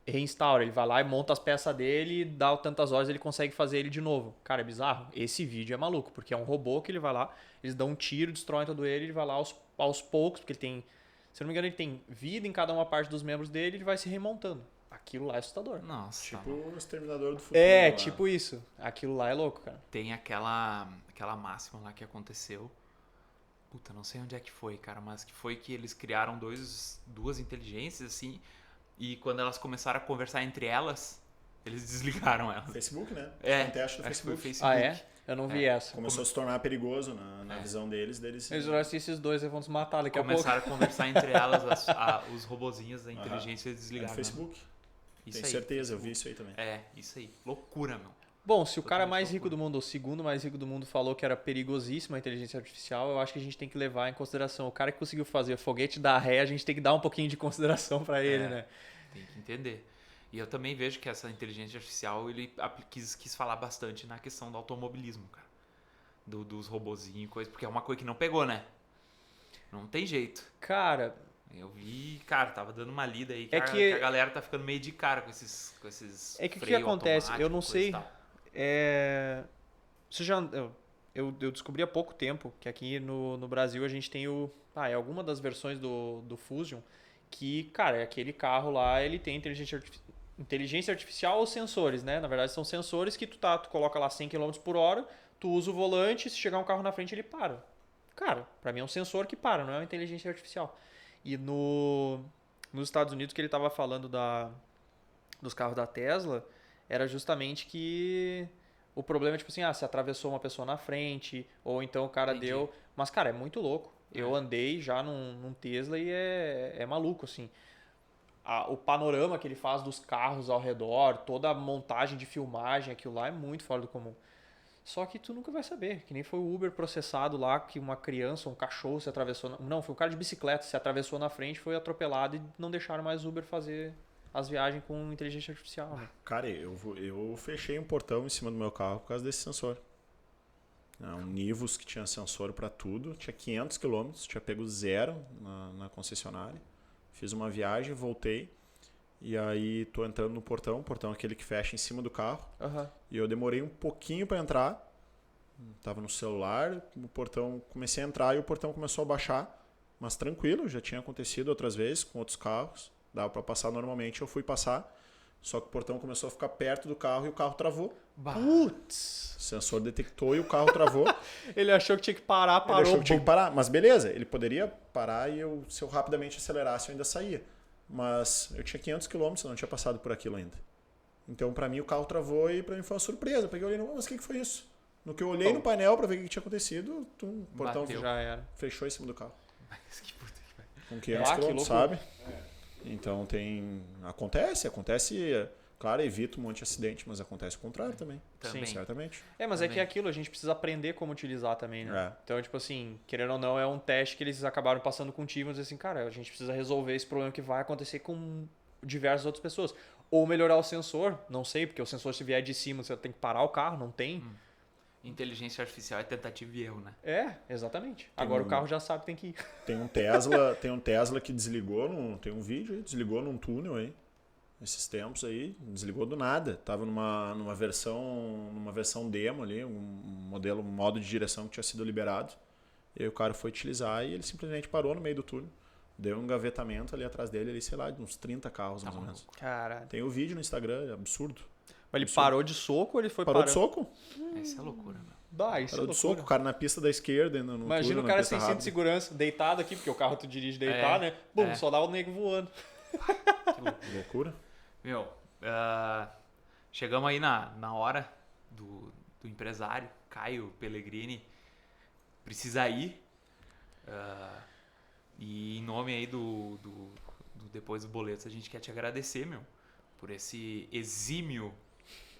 reinstaura. Ele vai lá e monta as peças dele, dá tantas horas ele consegue fazer ele de novo. Cara, é bizarro. Esse vídeo é maluco, porque é um robô que ele vai lá, eles dão um tiro, destroem todo ele vai lá aos poucos, porque ele tem, se eu não me engano, ele tem vida em cada uma parte dos membros dele, ele vai se remontando. Aquilo lá é assustador. Nossa. Tipo o Exterminador do Futuro. É, lá. tipo isso. Aquilo lá é louco, cara. Tem aquela máxima lá que aconteceu. Puta, não sei onde é que foi, cara, mas que foi que eles criaram duas inteligências, assim, e quando elas começaram a conversar entre elas, eles desligaram elas. Facebook, né? É, Um teste do acho que foi Facebook. o Facebook. Ah, é? Eu não vi essa. Começou a se tornar perigoso na visão deles. Eles olharam assim, esses dois vão se matar daqui a pouco. Começaram a conversar entre elas, os robozinhos da inteligência eles É desligaram. no Facebook. Isso Tenho aí, certeza, eu Facebook. vi isso aí também. É, isso aí. Loucura, meu. Bom, se o cara Totalmente mais rico loucura. do mundo, o segundo mais rico do mundo, falou que era perigosíssima a inteligência artificial, eu acho que a gente tem que levar em consideração. O cara que conseguiu fazer foguete da ré, a gente tem que dar um pouquinho de consideração pra ele, né? Tem que entender. E eu também vejo que essa inteligência artificial, ele quis falar bastante na questão do automobilismo, cara. Dos robozinhos e coisa, porque é uma coisa que não pegou, né? Não tem jeito. Cara, Eu vi, cara, tava dando uma lida aí É que que- a galera tá ficando meio de cara com esses É que o que freio acontece? Eu automático, não coisa sei. e tal. Você já, eu descobri há pouco tempo que aqui no Brasil a gente tem é alguma das versões do Fusion que, cara, é aquele carro lá, ele tem inteligência artificial ou sensores, né? Na verdade são sensores que tu coloca lá 100 km por hora, tu usa o volante, se chegar um carro na frente ele para. Cara, pra mim é um sensor que para, não é uma inteligência artificial. E nos Estados Unidos que ele tava falando dos carros da Tesla, era justamente que o problema é tipo assim, se atravessou uma pessoa na frente, ou então o cara Entendi. deu... Mas, cara, é muito louco. Eu andei já num Tesla e é maluco, assim. O panorama que ele faz dos carros ao redor, toda a montagem de filmagem, aquilo lá é muito fora do comum. Só que tu nunca vai saber, que nem foi o Uber processado lá, que uma criança, um cachorro se atravessou... Não, foi um cara de bicicleta, se atravessou na frente, foi atropelado e não deixaram mais o Uber fazer as viagens com inteligência artificial, né? Cara, eu fechei um portão em cima do meu carro por causa desse sensor. Um Nivus que tinha sensor para tudo, tinha 500 km, tinha pego zero na concessionária. Fiz uma viagem, voltei e aí tô entrando no portão, o portão é aquele que fecha em cima do carro. Aham. E eu demorei um pouquinho para entrar, tava no celular, o portão, comecei a entrar e o portão começou a baixar, mas tranquilo, já tinha acontecido outras vezes com outros carros, dava para passar normalmente, eu fui passar, só que o portão começou a ficar perto do carro e o carro travou. Putz! O sensor detectou e o carro travou. Ele achou que tinha que parar, Ele parou. achou que tinha que parar, mas beleza, ele poderia parar e se eu rapidamente acelerasse eu ainda saía. Mas eu tinha 500 km, eu não tinha passado por aquilo ainda. Então pra mim o carro travou e pra mim foi uma surpresa, porque eu olhei, mas o que foi isso? No que eu olhei no painel pra ver o que tinha acontecido, o portão Bateu. Já era. fechou em cima do carro. Mas que puta que pariu. Com 500 que km, loucura. sabe? Então acontece, claro, evita um monte de acidente, mas acontece o contrário também. Também. Certamente. Mas Também. é que é aquilo, a gente precisa aprender como utilizar também, né? É. Então, tipo assim, querendo ou não, é um teste que eles acabaram passando contigo, mas assim, cara, a gente precisa resolver esse problema que vai acontecer com diversas outras pessoas. Ou melhorar o sensor, não sei, porque o sensor se vier de cima, você tem que parar o carro, não tem. Inteligência artificial é tentativa e erro, né? Exatamente. Agora o carro já sabe que tem que ir. Tem um Tesla que desligou, tem um vídeo aí, desligou num túnel aí. esses tempos aí, desligou do nada. Tava numa versão demo ali, um modo de direção que tinha sido liberado. E aí o cara foi utilizar e ele simplesmente parou no meio do túnel. Deu um engavetamento ali atrás dele, ali, sei lá, de uns 30 carros mais ou menos. Caralho. Tem o vídeo no Instagram, é absurdo. Mas ele parou de soco ou ele foi Parou parando? de soco? Essa é loucura, meu. Dá, isso Parou é de loucura. soco, o cara na pista da esquerda. No Imagina túnel, o na cara pista sem cinto de rápida. segurança, deitado aqui, porque o carro tu dirige deitado, né? Bum, só dá o nego voando. Loucura. Meu, chegamos aí na hora do empresário, Caio Pellegrini, precisa ir. E em nome aí do Depois do Boletos, a gente quer te agradecer, meu, por esse exímio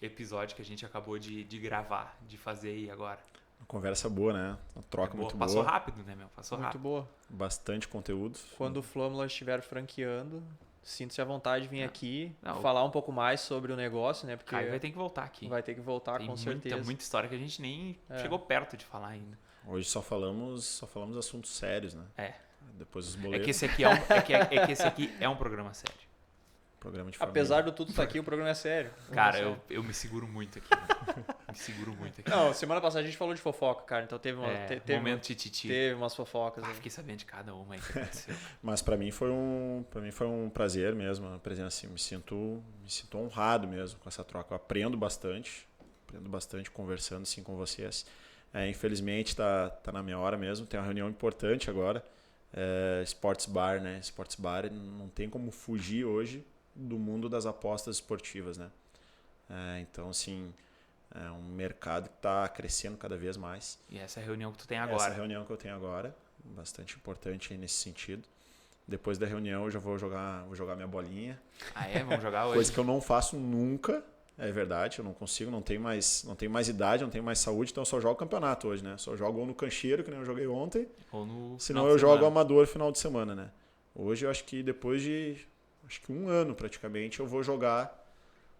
episódio que a gente acabou de gravar, de fazer aí agora. Uma conversa boa, né? Uma troca muito boa. Passou rápido, né, meu? Passou Muito rápido. boa. Bastante conteúdo. Quando o Flâmula estiver franqueando, sinta-se à vontade de vir aqui, Não, falar um pouco mais sobre o negócio, né? Porque Caio vai ter que voltar aqui. vai ter que voltar, Tem com certeza. muita história que a gente nem chegou perto de falar ainda. Hoje só falamos assuntos sérios, né? É. Depois os É boletos. que esse aqui esse aqui é um programa sério. Programa de família. Apesar do tudo estar aqui, o programa é sério. Cara, eu me seguro muito aqui. Me seguro muito aqui. Não, semana passada a gente falou de fofoca, cara. Então teve uma, Momento tititi. teve umas fofocas. aí. Fiquei sabendo de cada uma aí que aconteceu. Mas para mim foi um prazer mesmo, a presença assim, me sinto honrado mesmo com essa troca. Eu aprendo bastante conversando assim com vocês. Infelizmente tá na minha hora mesmo, tem uma reunião importante agora. Sports Bar, né? Sports Bar não tem como fugir hoje do mundo das apostas esportivas, né? Então, assim, é um mercado que está crescendo cada vez mais. E essa reunião que tu tem agora. Essa reunião que eu tenho agora, bastante importante aí nesse sentido. Depois da reunião eu já vou jogar minha bolinha. Ah, é? Vamos jogar hoje? Coisa que eu não faço nunca, é verdade, eu não consigo, não tenho mais idade, não tenho mais saúde, então eu só jogo campeonato hoje, né? Só jogo ou no cancheiro, que nem eu joguei ontem, Ou no senão eu jogo amador final de semana, né? Hoje eu acho que depois de um ano praticamente eu vou jogar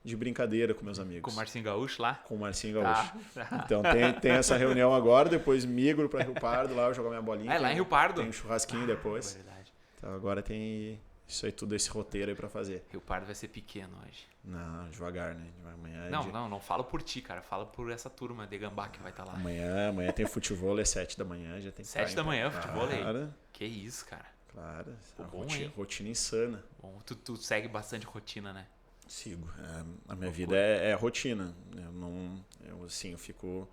de brincadeira com meus amigos. Com o Marcinho Gaúcho lá? Com o Marcinho Gaúcho. Tá. Então tem essa reunião agora, depois migro para Rio Pardo, lá eu jogo minha bolinha. Lá em Rio Pardo? Tem um churrasquinho depois. Verdade. Então agora tem isso aí, tudo esse roteiro aí para fazer. Rio Pardo vai ser pequeno hoje. Não, devagar, né? Amanhã Não falo por ti, cara. Fala por essa turma de Gambá que vai estar lá. Amanhã tem futebol, é 7 da manhã, já tem que 7 da manhã, futebol aí. Claro, Que isso, cara. claro. Pô, bom, rotina insana. Bom, tu segue bastante rotina, né? Sigo. A minha vida é rotina. Eu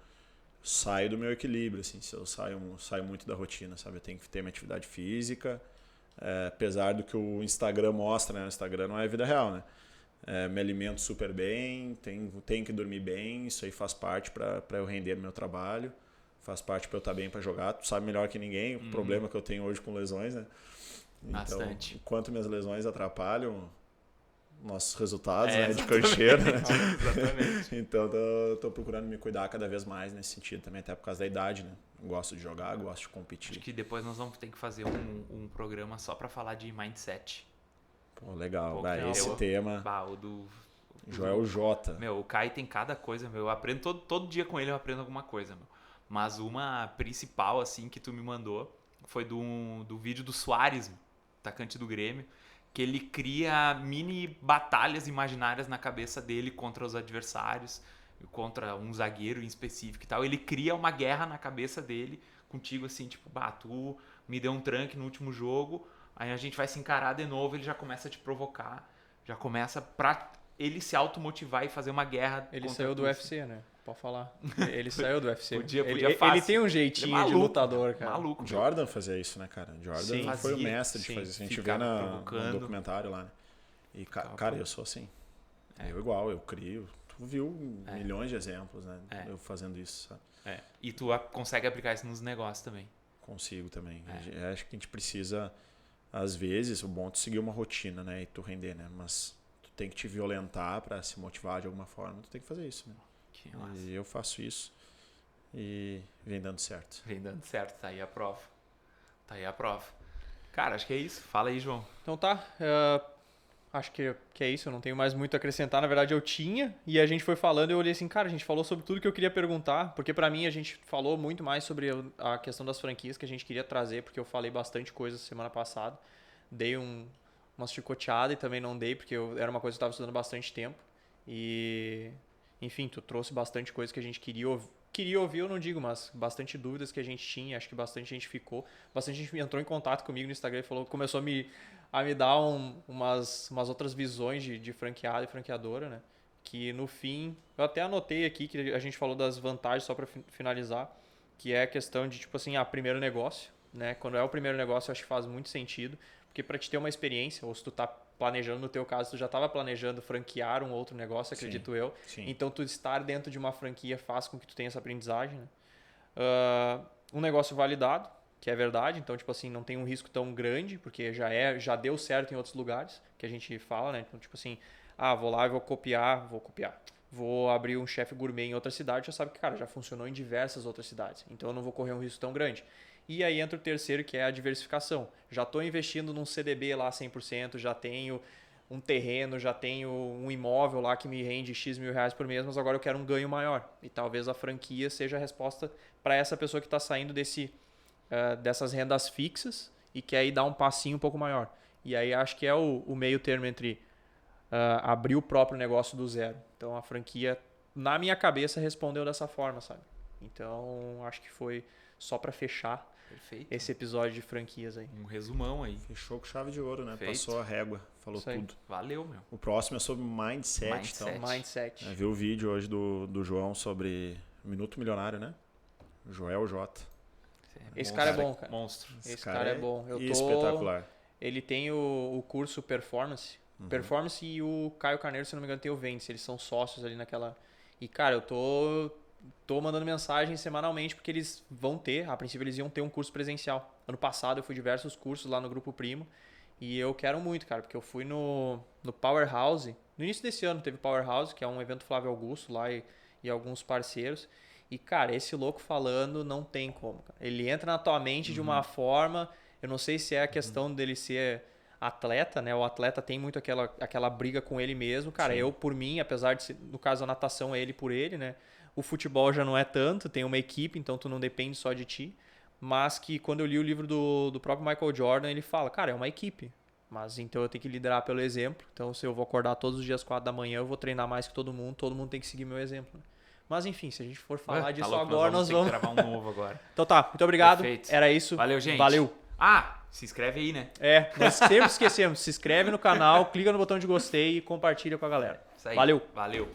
saio do meu equilíbrio, assim, se eu saio muito da rotina, sabe? Eu tenho que ter minha atividade física, apesar do que o Instagram mostra, né? O Instagram não é a vida real, né? Me alimento super bem, tenho que dormir bem, isso aí faz parte para eu render no meu trabalho, faz parte para eu estar bem para jogar. Tu sabe melhor que ninguém o problema que eu tenho hoje com lesões, né? Então, Bastante. enquanto minhas lesões atrapalham nossos resultados, né, de cancheiro, né? Exatamente. Então tô procurando me cuidar cada vez mais nesse sentido também, até por causa da idade, né? Gosto de jogar, gosto de competir. Acho que depois nós vamos ter que fazer um programa só pra falar de mindset. Pô, legal. Pô, Esse tema. O do Joel J. Meu, o Kai tem cada coisa, meu. Eu aprendo todo dia com ele, eu aprendo alguma coisa, meu. Mas uma principal, assim, que tu me mandou foi do vídeo do Suárez, atacante do Grêmio, que ele cria mini batalhas imaginárias na cabeça dele contra os adversários, contra um zagueiro em específico e tal. Ele cria uma guerra na cabeça dele contigo, assim, tipo, tu me deu um tranque no último jogo, aí a gente vai se encarar de novo, ele já começa a te provocar, já começa pra ele se automotivar e fazer uma guerra. Ele saiu do UFC, né? Pode falar. Ele saiu do UFC. Podia ele fácil. tem um jeitinho de lutador, cara. Maluco. Jordan fazia isso, né, cara? Jordan foi o mestre de fazer isso. A gente vê no documentário lá, né? E, cara, eu sou assim. Eu igual, eu crio. Tu viu milhões de exemplos, né? Eu fazendo isso, sabe? E tu consegue aplicar isso nos negócios também. Consigo também. Acho que a gente precisa, às vezes, o bom é tu seguir uma rotina, né? E tu render, né? Mas tu tem que te violentar pra se motivar de alguma forma. Tu tem que fazer isso, né? E eu faço isso e vem dando certo. Vem dando certo, tá aí a prova. Cara, acho que é isso. Fala aí, João. Então tá, acho que é isso, eu não tenho mais muito a acrescentar. Na verdade eu tinha, e a gente foi falando e eu olhei assim, cara, a gente falou sobre tudo que eu queria perguntar, porque pra mim a gente falou muito mais sobre a questão das franquias que a gente queria trazer, porque eu falei bastante coisa semana passada. Dei umas chicoteadas e também não dei, porque era uma coisa que eu estava estudando bastante tempo. E, enfim, tu trouxe bastante coisa que a gente queria ouvir, eu não digo, mas bastante dúvidas que a gente tinha, acho que bastante gente ficou. Bastante gente entrou em contato comigo no Instagram e falou, começou a me dar umas outras visões de franqueado e franqueadora, né? Que no fim, eu até anotei aqui que a gente falou das vantagens, só para finalizar, que é a questão de, tipo assim, primeiro negócio, né? Quando é o primeiro negócio, eu acho que faz muito sentido, porque para te ter uma experiência, ou se tu tá planejando, no teu caso, tu já estava planejando franquear um outro negócio, acredito eu. Sim. Então, tu estar dentro de uma franquia faz com que tu tenha essa aprendizagem, né? Um negócio validado, que é verdade. Então, tipo assim, não tem um risco tão grande, porque já deu certo em outros lugares, que a gente fala, né? Então, tipo assim, vou lá e vou copiar. Vou abrir um chefe gourmet em outra cidade, já sabe que, cara, já funcionou em diversas outras cidades. Então, eu não vou correr um risco tão grande. E aí entra o terceiro, que é a diversificação. Já estou investindo num CDB lá 100%, já tenho um terreno, já tenho um imóvel lá que me rende X mil reais por mês, mas agora eu quero um ganho maior. E talvez a franquia seja a resposta para essa pessoa que está saindo dessas rendas fixas e quer ir dar um passinho um pouco maior. E aí acho que é o meio termo entre abrir o próprio negócio do zero. Então a franquia, na minha cabeça, respondeu dessa forma, sabe? Então acho que foi só para fechar. Perfeito. Esse episódio de franquias aí. Um resumão aí. Fechou com chave de ouro, né? Feito. Passou a régua, falou Isso aí. tudo. Valeu, meu. O próximo é sobre mindset. Então, Mindset. viu o vídeo hoje do João sobre Minuto Milionário, né? Joel J. Esse cara é bom, cara. Monstro. Esse cara é bom. Espetacular. Ele tem o curso Performance. Performance e o Caio Carneiro, se não me engano, tem o Vence. Eles são sócios ali naquela... E, cara, eu tô mandando mensagem semanalmente porque eles vão ter, a princípio eles iam ter um curso presencial. Ano passado eu fui diversos cursos lá no Grupo Primo e eu quero muito, cara, porque eu fui no Powerhouse. No início desse ano teve o Powerhouse, que é um evento Flávio Augusto lá e alguns parceiros. E, cara, esse louco falando não tem como, cara. Ele entra na tua mente de uma forma, eu não sei se é a questão dele ser atleta, né? O atleta tem muito aquela briga com ele mesmo. Cara, Sim. eu por mim, apesar de ser, no caso a natação é ele por ele, né? O futebol já não é tanto, tem uma equipe, então tu não depende só de ti. Mas que quando eu li o livro do próprio Michael Jordan, ele fala, cara, é uma equipe. Mas então eu tenho que liderar pelo exemplo. Então se eu vou acordar todos os dias 4 da manhã, eu vou treinar mais que todo mundo tem que seguir meu exemplo. Né? Mas enfim, se a gente for falar disso louco, agora, nós vamos gravar um novo agora. Então tá, muito obrigado. Perfeito. Era isso. Valeu, gente. Valeu. Se inscreve aí, né? Nós sempre esquecemos. Se inscreve no canal, clica no botão de gostei e compartilha com a galera. Isso aí. Valeu. Valeu.